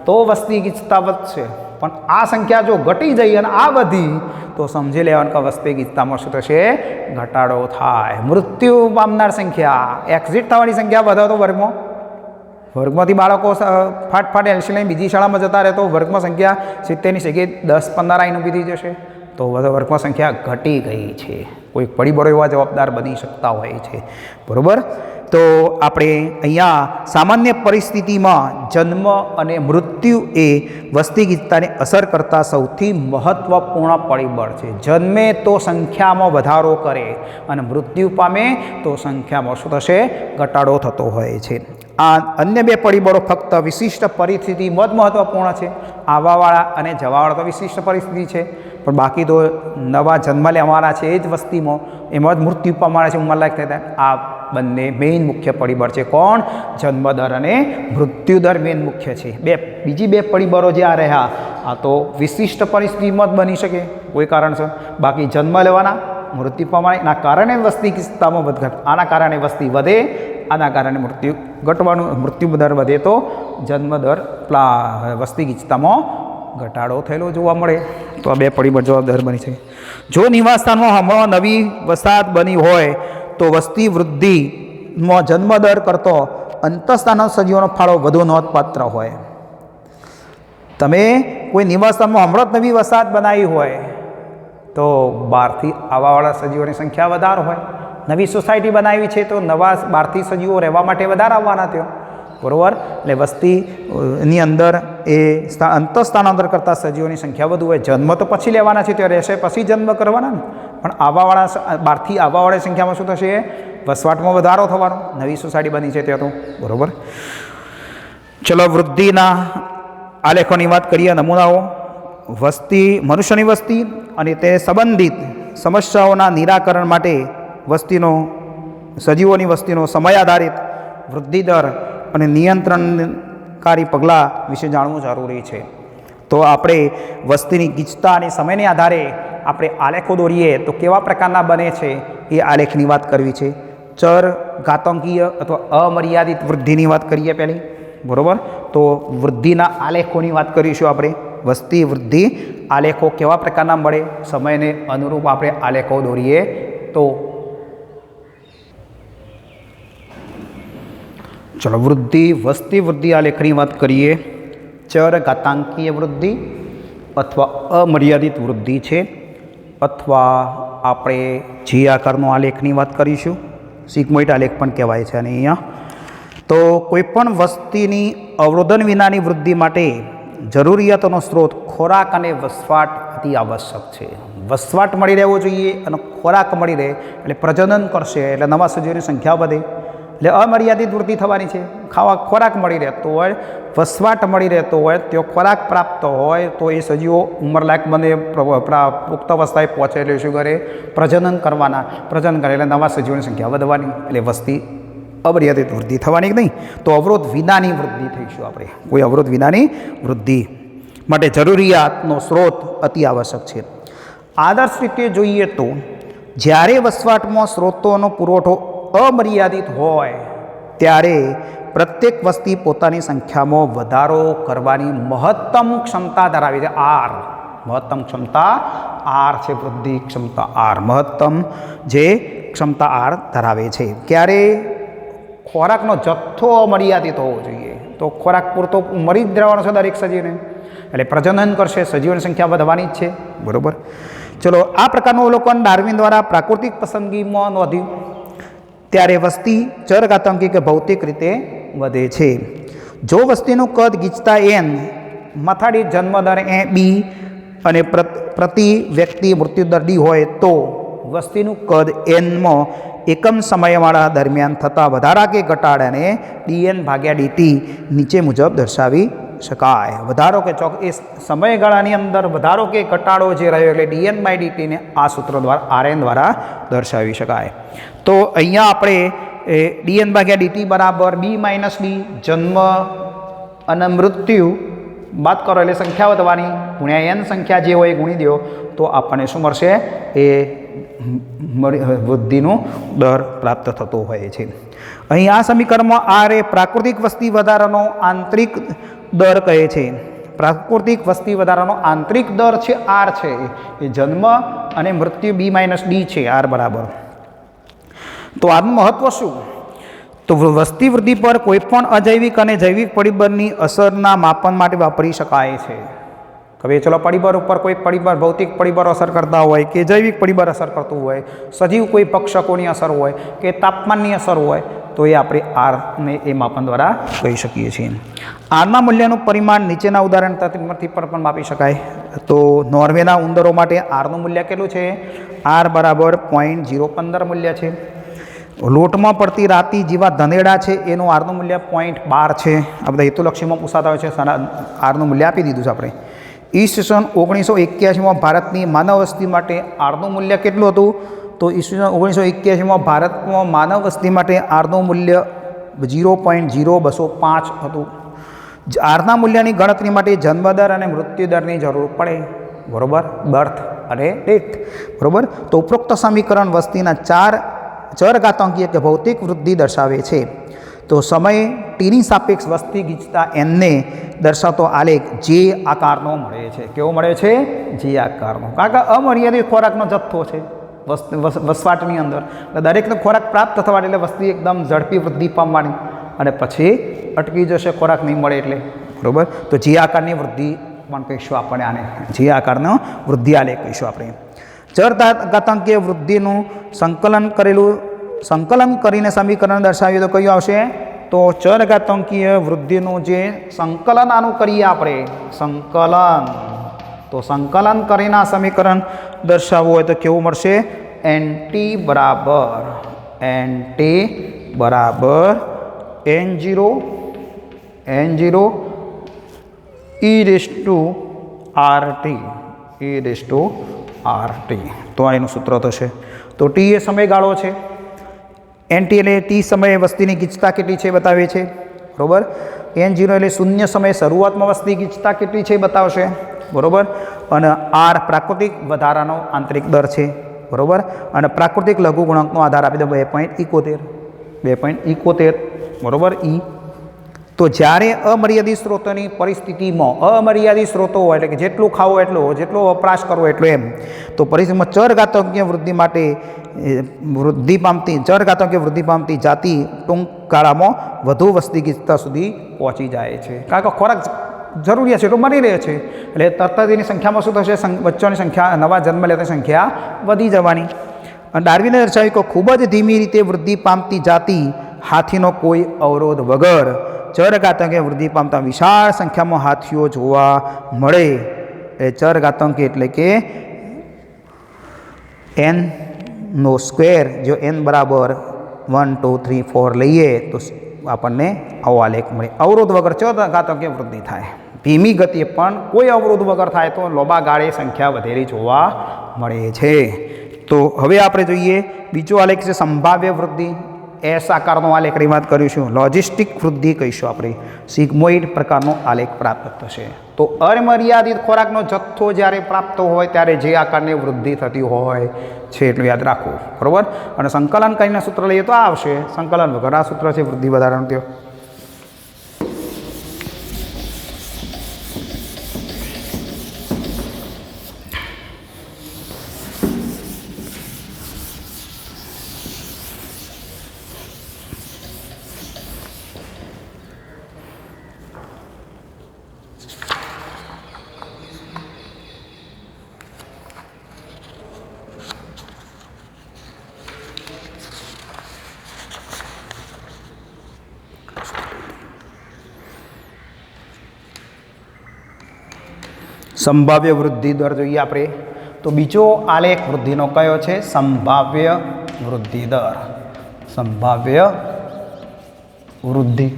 તો વસ્તી ગીચતા વધશે. પણ આ સંખ્યા જો ઘટી જઈ અને આ વધી તો સમજી લેવાનું કે વસ્તી ગીચતામાં શું થશે, ઘટાડો થાય. મૃત્યુ પામનાર સંખ્યા, એક્ઝિટ થવાની સંખ્યા વધે તો વર્ગમાંથી બાળકો ફાટફાટ એલસી લઈને બીજી શાળામાં જતા રહે તો વર્ગમાં સંખ્યા 70ની જગ્યાએ 10-15 આવીને ઊભી થઈ જશે. તો વર્ગમાં સંખ્યા ઘટી ગઈ છે. કોઈ પરિબળો એવા જવાબદાર બની શકતા હોય છે બરાબર. તો આપણે અહીંયા સામાન્ય પરિસ્થિતિમાં જન્મ અને મૃત્યુ એ વસ્તી ગીચતાને અસર કરતા સૌથી મહત્ત્વપૂર્ણ પરિબળ છે. જન્મે તો સંખ્યામાં વધારો કરે અને મૃત્યુ પામે તો સંખ્યામાં શું થશે, ઘટાડો થતો હોય છે. આ અન્ય બે પરિબળો ફક્ત વિશિષ્ટ પરિસ્થિતિમાં જ મહત્ત્વપૂર્ણ છે. આવવાવાળા અને જવાવાળા તો વિશિષ્ટ પરિસ્થિતિ છે, પણ બાકી તો નવા જન્મ લેવાના છે એ જ વસ્તીમાં એમાં જ મૃત્યુ પામવાના છે ઉંમરલાયક થતા. આ બંને મેઇન મુખ્ય પરિબળ છે. કોણ? જન્મદર અને મૃત્યુદર મેઇન મુખ્ય છે. બીજી બે પરિબળો જે આ રહ્યા આ તો વિશિષ્ટ પરિસ્થિતિમાં જ બની શકે કોઈ કારણસર. બાકી જન્મ લેવાના, મૃત્યુ પામવાના કારણે વસ્તી ગીચતામાં વધઘટ, આના કારણે વસ્તી વધે, આના કારણે મૃત્યુ ઘટવાનું, મૃત્યુ દર વધે તો જન્મદર વસ્તી ગીચતામાં ઘટાડો થયેલો જોવા મળે. તો આ બે પરિબળ જવાબદાર બની છે. જો નિવાસસ્થાનમાં હમણાં નવી વસાહત બની હોય તો વસ્તી વૃદ્ધિમાં જન્મદર કરતો અંતઃસ્થાન સજીવોનો ફાળો વધુ નોંધપાત્ર હોય. તમે કોઈ નિવાસસ્થાનમાં હમણાં જ નવી વસાહત બનાવી હોય તો બહારથી આવવાવાળા સજીવોની સંખ્યા વધારે હોય. નવી સોસાયટી બનાવી છે તો નવા બહારથી સજીવો રહેવા માટે વધારે આવવાના થયો બરાબર. એટલે વસ્તીની અંદર એ અંતઃસ્થાનાંતર કરતા સજીવોની સંખ્યા વધુ હોય. જન્મ તો પછી લેવાના છે, ત્યાં રહેશે પછી જન્મ કરવાના ને, પણ આવવાવાળા બહારથી આવવાવાળા સંખ્યામાં શું થશે, વસવાટમાં વધારો થવાનો. નવી સોસાયટી બની છે ત્યાં તો બરાબર. ચલો વૃદ્ધિના આલેખોની વાત કરીએ. નમૂનાઓ: વસ્તી, મનુષ્યની વસ્તી અને તે સંબંધિત સમસ્યાઓના નિરાકરણ માટે વસ્તીનો, સજીવોની વસ્તીનો સમય આધારિત વૃદ્ધિ દર અને નિયંત્રણકારી પગલાં વિશે જાણવું જરૂરી છે. તો આપણે વસ્તીની ગીચતા અને સમયને આધારે આપણે આલેખો દોરીએ તો કેવા પ્રકારના બને છે એ આલેખની વાત કરવી છે. ચર, ઘાતાંકીય અથવા અમર્યાદિત વૃદ્ધિની વાત કરીએ પહેલી બરાબર. તો વૃદ્ધિના આલેખોની વાત કરીશું આપણે. વસ્તી વૃદ્ધિ આલેખો કેવા પ્રકારના મળે, સમયને અનુરૂપ આપણે આલેખો દોરીએ તો. ચલો વૃદ્ધિ, વસ્તી વૃદ્ધિ આલેખની વાત કરીએ. ચર ઘાતાંકીય વૃદ્ધિ અથવા અમર્યાદિત વૃદ્ધિ છે, અથવા આપણે જી આકારનો આલેખની વાત કરીશું. સિગ્મોઇડ આલેખ પણ કહેવાય છે. અને અહીંયા તો કોઈપણ વસ્તીની અવરોધન વિનાની વૃદ્ધિ માટે જરૂરિયાતોનો સ્ત્રોત ખોરાક અને વસવાટ અતિ આવશ્યક છે. વસવાટ મળી રહેવો જોઈએ અને ખોરાક મળી રહે એટલે પ્રજનન કરશે એટલે નવા સજીવોની સંખ્યા વધે. એટલે અમર્યાદિત વૃદ્ધિ થવાની છે. ખોરાક મળી રહેતો હોય, વસવાટ મળી રહેતો હોય, તેઓ ખોરાક પ્રાપ્ત હોય તો એ સજીવો ઉંમરલાયક બને, પુખ્ત અવસ્થાએ પહોંચે એટલે શું કરે, પ્રજનન કરવાના. પ્રજનન કરે એટલે નવા સજીવોની સંખ્યા વધવાની, એટલે વસ્તી અમર્યાદિત વૃદ્ધિ થવાની કે નહીં, તો અવરોધ વિનાની વૃદ્ધિ થઈશું આપણે, કોઈ અવરોધ વિનાની વૃદ્ધિ માટે જરૂરિયાતનો સ્ત્રોત અતિ આવશ્યક છે. આદર્શ રીતે જોઈએ તો જ્યારે વસવાટમાં સ્ત્રોતોનો પુરવઠો અમર્યાદિત હોય ત્યારે પ્રત્યેક વસ્તી પોતાની સંખ્યામાં વધારો કરવાની મહત્તમ ક્ષમતા ધરાવે છે. આર મહત્તમ ક્ષમતા આર છે, વૃદ્ધિ ક્ષમતા આર, મહત્તમ જે ક્ષમતા આર ધરાવે છે. ક્યારે ખોરાકનો જથ્થો અમર્યાદિત હોવો જોઈએ, તો ખોરાક પૂરતો મરી જ રહેવાનો છે દરેક સજીવને, એટલે પ્રજનન કરશે, સજીવોની સંખ્યા વધવાની જ છે. બરાબર. ચલો, આ પ્રકારનું અવલોકન ડાર્વિન દ્વારા પ્રાકૃતિક પસંદગીમાં નોંધ્યું. ત્યારે વસ્તી ચરઘાતાંકી કે ભૌતિક રીતે વધે છે. જો વસ્તીનું કદ ગીચતા એન, મથાડી જન્મદર એ બી અને પ્રતિ વ્યક્તિ મૃત્યુદર ડી હોય તો વસ્તીનું કદ એનમાં એકમ સમયવાળા દરમિયાન થતા વધારા કે ઘટાડાને ડીએન ભાગ્યા ડીટી નીચે મુજબ દર્શાવી શકાય. વધારો કે એ સમયગાળાની અંદર વધારો કે ઘટાડો જે રહ્યો એટલે ડીએન બાય ડીટીને આ સૂત્ર દ્વારા આરએન દ્વારા દર્શાવી શકાય. તો અહીંયા આપણે ડીએન ભાગ્યા ડીટી બરાબર બી માઇનસ ડી, જન્મ અને મૃત્યુ બાદ કરો એટલે સંખ્યા વધવાની, ગુણ્યા એન સંખ્યા જે હોય એ ગુણી દો તો આપણને શું મળશે, એ વૃદ્ધિનો દર પ્રાપ્ત થતો હોય છે. અહીં આ સમીકરણમાં આર એ પ્રાકૃતિક વસ્તી વધારાનો આંતરિક દર કહે છે. પ્રાકૃતિક વસ્તી વધારાનો આંતરિક દર છે આર છે, એ જન્મ અને મૃત્યુ બી માઇનસ ડી છે, આર બરાબર. તો આનું મહત્વ શું? તો વસ્તી વૃદ્ધિ પર કોઈપણ અજૈવિક અને જૈવિક પરિબળની અસરના માપન માટે વાપરી શકાય છે. હવે ચલો, પરિબળ ઉપર કોઈ પરિબળ, ભૌતિક પરિબળ અસર કરતા હોય કે જૈવિક પરિબળ અસર કરતું હોય, સજીવ કોઈ પક્ષકોની અસર હોય કે તાપમાનની અસર હોય, તો એ આપણે આરને એ માપન દ્વારા કહી શકીએ છીએ. આરના મૂલ્યનું પરિમાણ નીચેના ઉદાહરણથી પણ માપી શકાય. તો નોર્વેના ઉંદરો માટે આરનું મૂલ્ય કેટલું છે? આર બરાબર 0.015 મૂલ્ય છે. લોટમાં પડતી રાતી જેવા ધનેડા છે એનું આરનું મૂલ્ય 0.12 છે. આ બધા હેતુલક્ષીમાં પૂછાતા હોય છે, આરનું મૂલ્ય આપી દીધું છે આપણે. ઈસવીસન 1981માં ભારતની માનવ વસ્તી માટે આરનું મૂલ્ય કેટલું હતું? તો ઈસવીસન 1981માં ભારતમાં માનવ વસ્તી માટે આરનું મૂલ્ય 0.0205 હતું. આરના મૂલ્યની ગણતરી માટે જન્મદર અને મૃત્યુદરની જરૂર પડે. બરાબર, બર્થ અને ડેથ. બરાબર. તો ઉપરોક્ત સમીકરણ વસ્તીના ચરઘાતાંકીય કે ભૌતિક વૃદ્ધિ દર્શાવે છે. તો સમય ટીની સાપેક્ષ વસ્તી ગીચતા એનને દર્શાવતો આલેખ જે આકારનો મળે છે. કેવો મળે છે? જે આકારનો. કારણ કે અમર્યાદિત ખોરાકનો જથ્થો છે વસવાટની અંદર, દરેકને ખોરાક પ્રાપ્ત થવાની, એટલે વસ્તી એકદમ ઝડપી વૃદ્ધિ પામવાની અને પછી અટકી જશે ખોરાક નહીં મળે એટલે. બરાબર. તો જે આકારની વૃદ્ધિ પણ કહીશું આપણે આને, જે આકારનો વૃદ્ધિ આલેખ કહીશું આપણે. ચરઘાતાંકીય વૃદ્ધિનું સંકલન કરીને સમીકરણ દર્શાવીએ તો કયું આવશે? તો ચરઘાતાંકીય વૃદ્ધિનું જે સંકલન આનું કરીએ આપણે, સંકલન, તો સંકલન કરીને આ સમીકરણ દર્શાવવું હોય તો કેવું મળશે? એનટી બરાબર n0 e⁻rt. તો આ એનું સૂત્ર થશે. તો ટી એ સમયગાળો છે, એનટી એટલે ટી સમયે વસ્તીની ગીચતા કેટલી છે બતાવે છે. બરાબર. n0 એટલે શૂન્ય સમયે શરૂઆતમાં વસ્તી ગીચતા કેટલી છે બતાવશે. બરાબર. અને આર પ્રાકૃતિક વધારાનો આંતરિક દર છે. બરાબર. અને પ્રાકૃતિક લઘુગુણકનો આધાર આપી દો 2.71. બરાબર. ઈ. તો જ્યારે અમર્યાદિત સ્ત્રોતોની પરિસ્થિતિમાં, અમર્યાદિત સ્ત્રોતો હોય એટલે કે જેટલું ખાવો એટલો, જેટલો વપરાશ કરવો એટલો, એમ તો પરિસ્થિતિમાં ચરઘાતાંકીય વૃદ્ધિ માટે ચરઘાતાંકીય વૃદ્ધિ પામતી જાતિ ટૂંક ગાળામાં વધુ વસ્તી ગીચતા સુધી પહોંચી જાય છે. કારણ કે ખોરાક જરૂરિયાત છે એટલું મળી રહે છે, એટલે તરત જ એની સંખ્યામાં શું થશે? બચ્ચોની સંખ્યા, નવા જન્મ લેવાની સંખ્યા વધી જવાની. અને ડાર્વિને દર્શાવ્યું કે ખૂબ જ ધીમી રીતે વૃદ્ધિ પામતી જાતિ હાથીનો કોઈ અવરોધ વગર ચરઘાતાંકીય વૃદ્ધિ પામતા વિશાળ સંખ્યામાં હાથીઓ જોવા મળે. એ ચરઘાતાંકી એટલે કે n² જો n બરાબર 1 2 3 4 લઈએ તો આપણને આવો આલેખ મળે. અવરોધ વગર ચરઘાતાંકીય વૃદ્ધિ થાય, ધીમી ગતિએ પણ કોઈ અવરોધ વગર થાય તો લાંબા ગાળે સંખ્યા વધેલી જોવા મળે છે. તો હવે આપણે જોઈએ બીજો આલેખ છે સંભાવ્ય વૃદ્ધિ. એસ આકારનો આલેખની વાત કરીશું. લોજિસ્ટિક વૃદ્ધિ કહીશું આપણે. સિગ્મોઇડ પ્રકારનો આલેખ પ્રાપ્ત થશે. તો અમર્યાદિત ખોરાકનો જથ્થો જ્યારે પ્રાપ્ત હોય ત્યારે જે આકારની વૃદ્ધિ થતી હોય છે એટલું યાદ રાખવું, બરાબર. અને સંકલન કરીને સૂત્ર લઈએ તો આ આવશે. સંકલન વગર આ સૂત્ર છે વૃદ્ધિ વધારાનું. તે સંભાવ્ય વૃદ્ધિ દર જોઈએ આપણે. તો બીજો આલેખ વૃદ્ધિનો કયો છે? સંભાવ્ય વૃદ્ધિ દર. સંભાવ્ય વૃદ્ધિ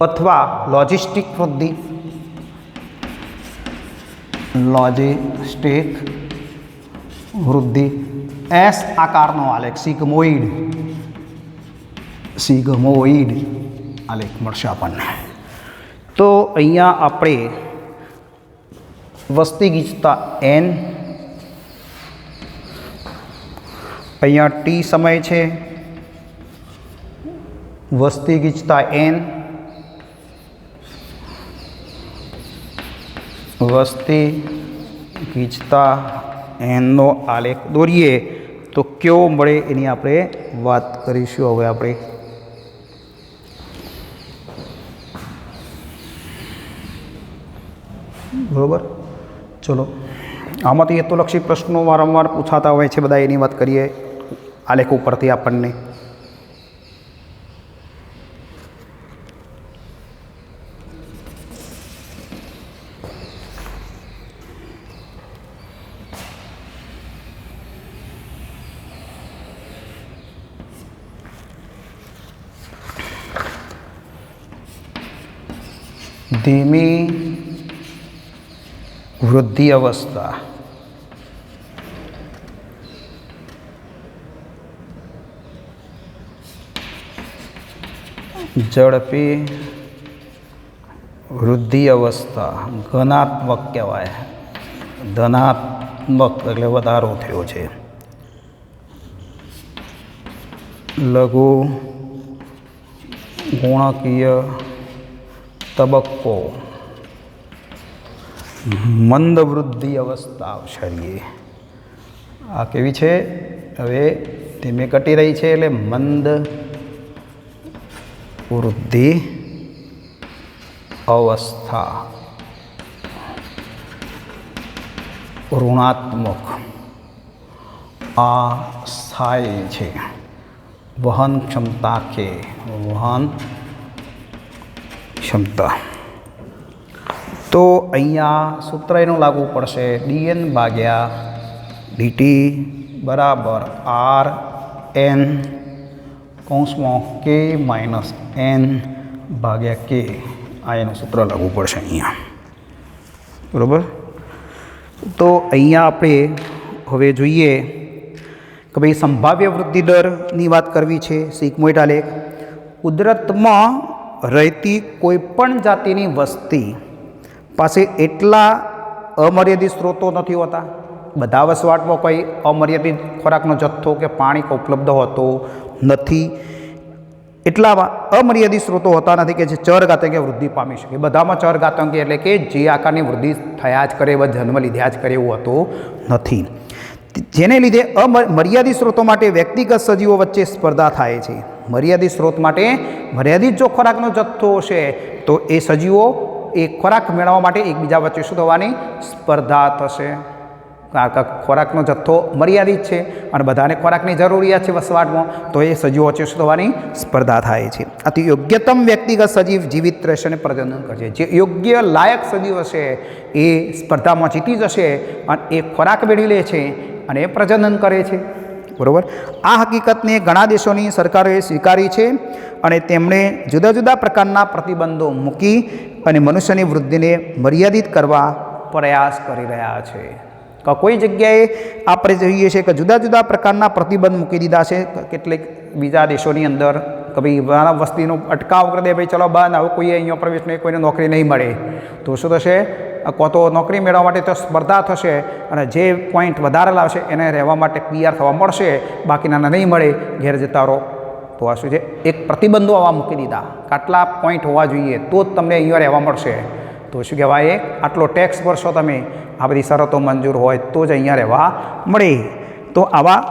અથવા લોજિસ્ટિક વૃદ્ધિ. લોજિસ્ટિક વૃદ્ધિ એસ આકારનો આલેખ, સિગ્મોઇડ. સિગ્મોઇડ આલેખ મળશે આપણને. તો અહીંયા આપણે વસ્તી ગીચતા n, અહીંયા t સમય છે, વસ્તી ગીચતા n, વસ્તી ગીચતા n નો આલેખ દોરીએ તો કેવો મળે એની આપણે વાત કરીશું હવે આપણે. બરાબર. ચલો, આમાંથી હેતુલક્ષી પ્રશ્નો વારંવાર પૂછાતા હોય છે બધા, એની વાત કરીએ આલેખ ઉપરથી આપણને. ધીમી વૃદ્ધિ અવસ્થા, ઝડપી વૃદ્ધિ અવસ્થા, ઘનાત્મક કહેવાય. ધનાત્મક એટલે વધારો થયો છે. લઘુ ગુણકીય તબક્કો, મંદ વૃદ્ધિ અવસ્થા આવશે. આ કેવી છે? હવે ધીમે ઘટી રહી છે એટલે મંદ વૃદ્ધિ અવસ્થા. ઋણાત્મક, આ સ્થાયી છે. વહન ક્ષમતા કે વહન ક્ષમતા. તો અહીંયા સૂત્ર એનું લાગુ પડશે dn ભાગ્યા dt બરાબર rn કૌંસમાં k માઇનસ n ભાગ્યા k. આ એનું સૂત્ર લાગુ પડશે અહીંયા, બરાબર. તો અહીંયા આપણે હવે જોઈએ કે ભાઈ સંભાવ્ય વૃદ્ધિ દરની વાત કરવી છે. સિગ્મોઇડ આલેખ. કુદરતમાં રહેતી કોઈપણ જાતિની વસ્તી પાસે એટલા અમર્યાદિત સ્ત્રોતો નથી હોતા. બધા વસવાટમાં કોઈ અમર્યાદિત ખોરાકનો જથ્થો કે પાણી ઉપલબ્ધ હોતો નથી. એટલામાં અમર્યાદિત સ્ત્રોતો હોતા નથી કે જે ચરઘાતંકીય વૃદ્ધિ પામી શકે. બધામાં ચરઘાતંકીય એટલે કે જે આકારની વૃદ્ધિ થયા જ કરે, જન્મ લીધા જ કરે એવું હોતું નથી. જેને લીધે મર્યાદિત સ્ત્રોતો માટે વ્યક્તિગત સજીવો વચ્ચે સ્પર્ધા થાય છે. મર્યાદિત સ્ત્રોત માટે મર્યાદિત જો ખોરાકનો જથ્થો હશે તો એ સજીવો એ ખોરાક મેળવવા માટે એકબીજા વચ્ચે શું થવાની? સ્પર્ધા થશે. કારણ કે ખોરાકનો જથ્થો મર્યાદિત છે અને બધાને ખોરાકની જરૂરિયાત છે વસવાટમાં, તો એ સજીવો વચ્ચે શું થવાની? સ્પર્ધા થાય છે. આથી યોગ્યતમ વ્યક્તિગત સજીવ જીવિત રહેશે અને પ્રજનન કરશે. જે યોગ્ય લાયક સજીવ હશે એ સ્પર્ધામાં જીતી જશે અને એ ખોરાક મેળવી લે છે અને એ પ્રજનન કરે છે, બરાબર. આ હકીકતને ઘણા દેશોની સરકારોએ સ્વીકારી છે અને તેમણે જુદા જુદા પ્રકારના પ્રતિબંધો મૂકી અને મનુષ્યની વૃદ્ધિને મર્યાદિત કરવા પ્રયાસ કરી રહ્યા છે. કોઈ જગ્યાએ આપણે જોઈએ છીએ કે જુદા જુદા પ્રકારના પ્રતિબંધ મૂકી દીધા છે કેટલીક બીજા દેશોની અંદર કે ભાઈ માનવ વસ્તીનો અટકાવ કરી દે, ભાઈ ચલો બંધ, હવે કોઈએ અહીંયા પ્રવેશ નહીં, કોઈને નોકરી નહીં મળે. તો શું થશે? કો તો નોકરી મેળવવા માટે તો સ્પર્ધા થશે અને જે પોઈન્ટ વધારે લાવશે એને રહેવા માટે PR થવા મળશે, બાકીનાને નહીં મળે, ઘેર જતા રહો. તો આ શું છે? એક પ્રતિબંધો આવા મૂકી દીધા કે આટલા પોઈન્ટ હોવા જોઈએ તો જ તમને અહીંયા રહેવા મળશે. તો શું કહેવાય? આટલો ટેક્સ ભરશો તમે, આ બધી શરતો મંજૂર હોય તો જ અહીંયા રહેવા મળે. તો આવા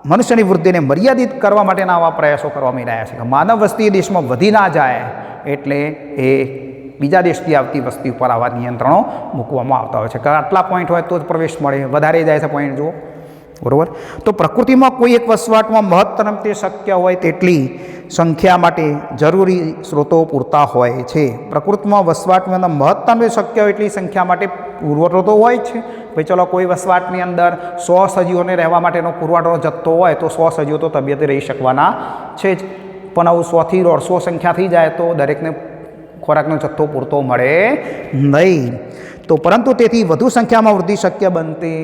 મનુષ્યની વૃદ્ધિને મર્યાદિત કરવા માટેના આવા પ્રયાસો કરવામાં આવ્યા છે કે માનવ વસ્તી દેશમાં વધી ના જાય એટલે એ બીજા દેશથી આવતી વસ્તી ઉપર આવા નિયંત્રણો મૂકવામાં આવતા હોય છે કે આટલા પોઈન્ટ હોય તો જ પ્રવેશ મળે, વધારે જાય છે પોઈન્ટ જુઓ, બરાબર. તો પ્રકૃતિમાં કોઈ એક વસવાટમાં મહત્તમ તે શક્ય હોય તેટલી સંખ્યા માટે જરૂરી સ્ત્રોતો પૂરતા હોય છે. પ્રકૃતિમાં વસવાટમાં મહત્તમ શક્ય હોય એટલી સંખ્યા માટે પુરવઠો તો હોય છે. ભાઈ ચલો કોઈ વસવાટની અંદર 100 સજીવોને રહેવા માટેનો પુરવઠો જથ્થો હોય તો 100 સજીવો તો તબિયતે રહી શકવાના છે જ, પણ આવું 100 થી 150 સંખ્યા થઈ જાય તો દરેકને ખોરાકનો જથ્થો પૂરતો મળે નહીં. તો પરંતુ તેથી વધુ સંખ્યામાં વૃદ્ધિ શક્ય બનતી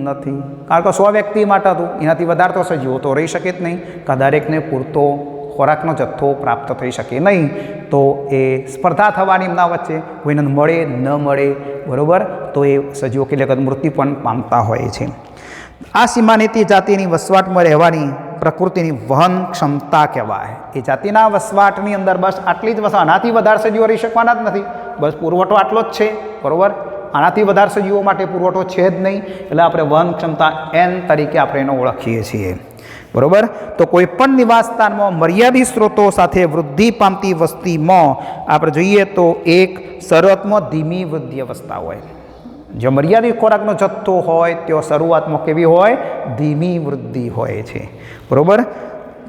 નથી, કારણ કે 100 વ્યક્તિ માટે હતું, એનાથી વધારે તો સજીવો તો રહી શકે જ નહીં, કે દરેકને પૂરતો ખોરાકનો જથ્થો પ્રાપ્ત થઈ શકે નહીં. તો એ સ્પર્ધા થવાની એમના વચ્ચે કોઈને મળે ન મળે, બરાબર, તો એ સજીવો કેટલાક મૃત્યુ પણ પામતા હોય છે. આ સીમાને તે જાતિની વસવાટમાં રહેવાની પ્રકૃતિની વહન ક્ષમતા કહેવાય. એ જાતિના વસવાટની અંદર બસ આટલી જ વસવાટ, આનાથી વધારે સજીવો રહી શકવાના જ નથી, બસ પુરવઠો આટલો જ છે, બરાબર. આનાથી વધારે સજીવો માટે પુરવઠો છે જ નહીં, એટલે આપણે વહન ક્ષમતા N તરીકે આપણે એને ઓળખીએ છીએ, બરાબર. તો કોઈપણ નિવાસસ્થાનમાં મર્યાદિત સ્ત્રોતો સાથે વૃદ્ધિ પામતી વસ્તીમાં આપણે જોઈએ તો એક શરૂઆતમાં ધીમી વૃદ્ધિ અવસ્થા હોય. જો મર્યાદિત ખોરાકનો જથ્થો હોય તો શરૂઆતમાં કેવી હોય? ધીમી વૃદ્ધિ હોય છે, બરાબર.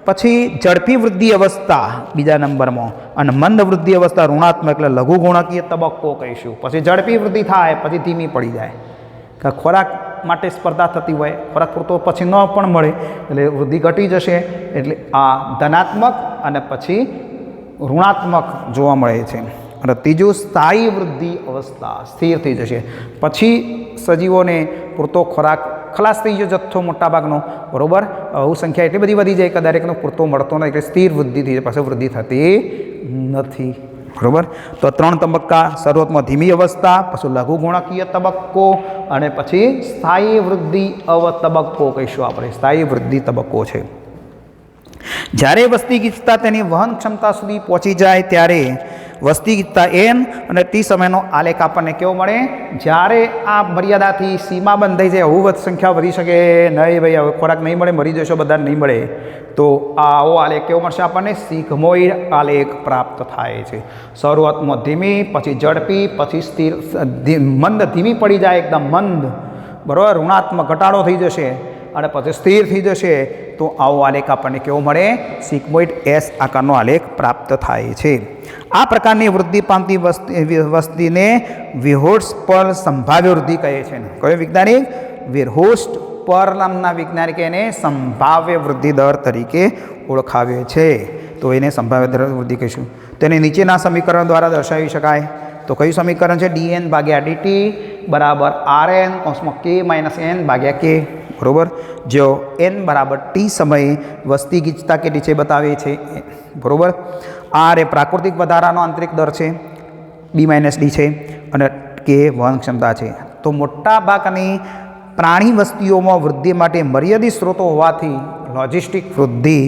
પછી ઝડપી વૃદ્ધિ અવસ્થા બીજા નંબરમાં, અને મંદ વૃદ્ધિ અવસ્થા ઋણાત્મક એટલે લઘુ ગુણકીય તબક્કો કહીશું. પછી ઝડપી વૃદ્ધિ થાય, પછી ધીમી પડી જાય, કે ખોરાક માટે સ્પર્ધા થતી હોય, ખોરાક પૂરતો પછી ન પણ મળે એટલે વૃદ્ધિ ઘટી જશે. એટલે આ ધનાત્મક અને પછી ઋણાત્મક જોવા મળે છે. અને ત્રીજું સ્થાયી વૃદ્ધિ અવસ્થા, સ્થિર થઈ જશે, પછી સજીવોને પૂરતો ખોરાક ખલાસ થઈ ગયો જથ્થો મોટાભાગનો, બરાબર. આવું સંખ્યા એટલી બધી વધી જાય કે દરેકનો પૂરતો મળતો નથી, એટલે સ્થિર વૃદ્ધિ થઈ જાય, પાછળ વૃદ્ધિ થતી નથી, બરાબર. તો 3 તબક્કા: શરૂઆતમાં ધીમી અવસ્થા, પછી લઘુ ગુણકીય તબક્કો અને પછી સ્થાયી વૃદ્ધિ તબક્કો કહીશું આપણે. સ્થાયી વૃદ્ધિ તબક્કો છે. જ્યારે વસ્તી ગીચતા તેની વહન ક્ષમતા સુધી પહોંચી જાય ત્યારે વસ્તી ગીચતા N અને T સમયનો આલેખ આપણને કેવો મળે? જ્યારે આ મર્યાદાથી સીમા બંધ થઈ જાય, આવું સંખ્યા વધી શકે નહીં, ભાઈ હવે ખોરાક નહીં મળે, મરી જશો, બધા નહીં મળે, તો આવો આલેખ કેવો મળશે આપણને? સિગ્મોઇડ આલેખ પ્રાપ્ત થાય છે. શરૂઆતમાં ધીમી, પછી ઝડપી, પછી સ્થિર, મંદ, ધીમી પડી જાય એકદમ મંદ, બરાબર, ઋણાત્મક ઘટાડો થઈ જશે અને પછી સ્થિર થઈ જશે. તો આવો આલેખ આપણને કેવો મળે? સિગ્મોઇડ S આકારનો આલેખ પ્રાપ્ત થાય છે. આ પ્રકારની વૃદ્ધિ પામતી વસ્તીને વિર્હોસ્ટ-પર સંભાવ્ય વૃદ્ધિ કહે છે. કયો વૈજ્ઞાનિક? વિર્હોસ્ટ-પર નામના વૈજ્ઞાનિકે એને સંભાવ્ય વૃદ્ધિ દર તરીકે ઓળખાવે છે. તો એને સંભાવ્ય વૃદ્ધિ કહીશું. તેને નીચેના સમીકરણ દ્વારા દર્શાવી શકાય. તો કયું સમીકરણ છે? dN/dt બરાબર Rn K - N/K, બરાબર. જો N બરાબર T સમયે વસ્તી ગીચતા કેટલી છે બતાવે છે, બરાબર. R એ પ્રાકૃતિક વધારાનો આંતરિક દર છે, B - D છે, અને K વહન ક્ષમતા છે. તો મોટા ભાગની પ્રાણી વસ્તીઓમાં વૃદ્ધિ માટે મર્યાદિત સ્ત્રોતો હોવાથી લોજિસ્ટિક વૃદ્ધિ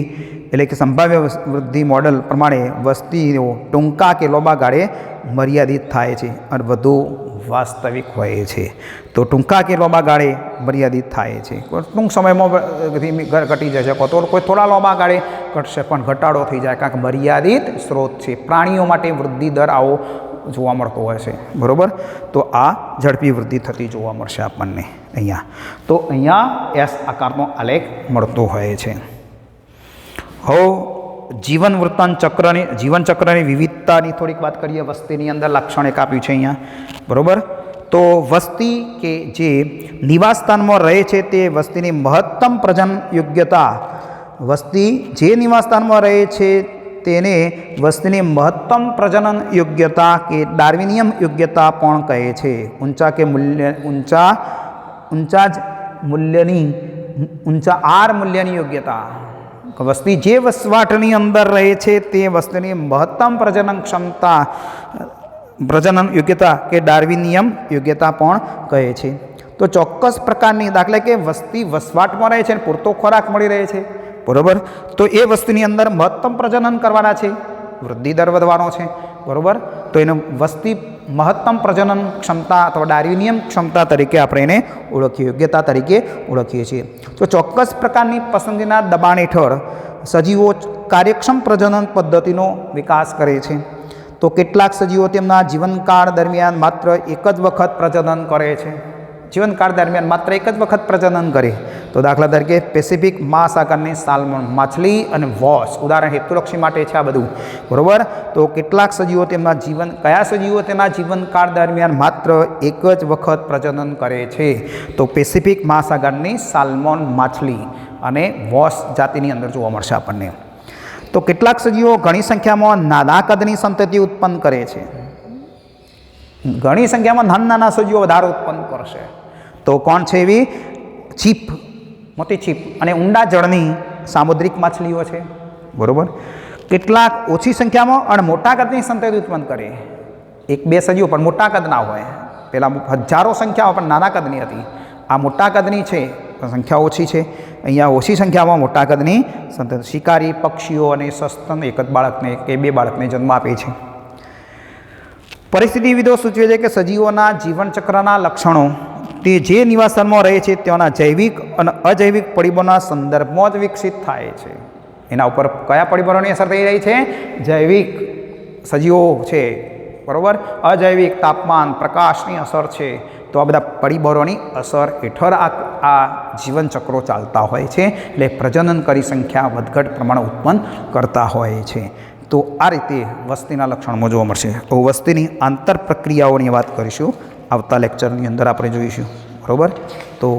એટલે કે સંભાવ્ય વૃદ્ધિ મોડલ પ્રમાણે વસ્તીઓ ટૂંકા કે લાંબા ગાળે મર્યાદિત થાય છે અને વધુ વાસ્તવિક હોય છે. તો ટૂંકા કે લાંબા ગાળે મર્યાદિત થાય છે, ટૂંક સમયમાં ઘટી જશે, કોઈ થોડા લાંબા ગાળે ઘટશે, પણ ઘટાડો થઈ જાય, કારણ કે મર્યાદિત સ્ત્રોત છે. પ્રાણીઓ માટે વૃદ્ધિ દર આવો જોવા મળતો હોય છે, બરાબર. તો આ ઝડપી વૃદ્ધિ થતી જોવા મળશે આપણને અહીંયા. તો અહીંયા S આકારનો આલેખ મળતો હોય છે. હવે જીવન વૃત્તાંત ચક્રની જીવન ચક્રની વિવિધતાની થોડીક વાત કરીએ. વસ્તીની અંદર લાક્ષણિક આપ્યું છે અહીંયા, બરાબર. તો વસ્તી કે જે નિવાસસ્થાનમાં રહે છે તે વસ્તીની મહત્તમ પ્રજનન યોગ્યતા, વસ્તી જે નિવાસસ્થાનમાં રહે છે તેને વસ્તીની મહત્તમ પ્રજનન યોગ્યતા કે ડાર્વિનિયમ યોગ્યતા પણ કહે છે. ઊંચા ઊંચા જ મૂલ્યની ઊંચા આર મૂલ્યની યોગ્યતા, વસ્તી જે વસવાટની અંદર રહે છે તે વસ્તીની મહત્તમ પ્રજનન ક્ષમતા, પ્રજનન યોગ્યતા કે ડાર્વિનિયમ યોગ્યતા પણ કહે છે. તો ચોક્કસ પ્રકારની, દાખલા કે વસ્તી વસવાટમાં રહે છે અને પૂરતો ખોરાક મળી રહે છે, બરાબર, તો એ વસ્તીની અંદર મહત્તમ પ્રજનન કરવાના છે, વૃદ્ધિ દર વધવાનો છે, બરાબર, તો એને વસ્તી મહત્તમ પ્રજનન ક્ષમતા અથવા ડાર્વિનિયમ ક્ષમતા તરીકે આપણે એને ઓળખીએ, યોગ્યતા તરીકે ઓળખીએ છીએ. તો ચોક્કસ પ્રકારની પસંદગીના દબાણ હેઠળ સજીવો કાર્યક્ષમ પ્રજનન પદ્ધતિનો વિકાસ કરે છે. તો કેટલાક સજીવો તેમના જીવનકાળ દરમિયાન માત્ર એક જ વખત પ્રજનન કરે છે, જીવનકાળ દરમિયાન માત્ર એક જ વખત પ્રજનન કરે. તો દાખલા તરીકે પેસિફિક મહાસાગરની સાલ્મન માછલી અને વોશ ઉદાહરણ હેતુલક્ષી માટે છે આ બધું, બરાબર. તો કેટલાક સજીવો તેમના કયા સજીવો તેના જીવનકાળ દરમિયાન માત્ર એક જ વખત પ્રજનન કરે છે? તો પેસિફિક મહાસાગરની સાલ્મન માછલી અને વોશ જાતિની અંદર જોવા મળશે આપણને. તો કેટલાક સજીવો ઘણી સંખ્યામાં નાના કદની સંતતિ ઉત્પન્ન કરે છે, ઘણી સંખ્યામાં નાના સજીવો વધારે ઉત્પન્ન કરશે. તો કોણ છે એવી? ચીપ, મોટી ચીપ અને ઊંડા જળની સામુદ્રિક માછલીઓ છે, બરાબર. કેટલાક ઓછી સંખ્યામાં અને મોટા કદની સંતતિ ઉત્પન્ન કરે, એક બે સજીવો પણ મોટા કદના હોય, પહેલાં હજારો સંખ્યાઓ પણ નાના કદની હતી, આ મોટા કદની છે, સંખ્યા ઓછી છે. અહીંયા ઓછી સંખ્યામાં મોટા કદની સંતતિ, શિકારી પક્ષીઓ અને સસ્તન એક જ બાળકને કે બે બાળકને જન્મ આપે છે. પરિસ્થિતિવિદો સૂચવે છે કે સજીવોના જીવનચક્રના લક્ષણો તે જે નિવાસસ્થાનમાં રહે છે તેના જૈવિક અને અજૈવિક પરિબળોના સંદર્ભમાં જ વિકસિત થાય છે. એના ઉપર કયા પરિબળોની અસર થઈ રહી છે? જૈવિક સજીવો છે, બરાબર, અજૈવિક તાપમાન, પ્રકાશની અસર છે. તો આ બધા પરિબળોની અસર હેઠળ આ જીવનચક્રો ચાલતા હોય છે, એટલે પ્રજનન કરી સંખ્યા વધઘટ પ્રમાણે ઉત્પન્ન કરતા હોય છે. તો આ રીતે વસ્તીના લક્ષણમાં જોવા મળશે. તો વસ્તીની આંતર પ્રક્રિયાઓની વાત કરીશું આવતા લેક્ચરની અંદર આપણે જોઈશું, બરાબર. તો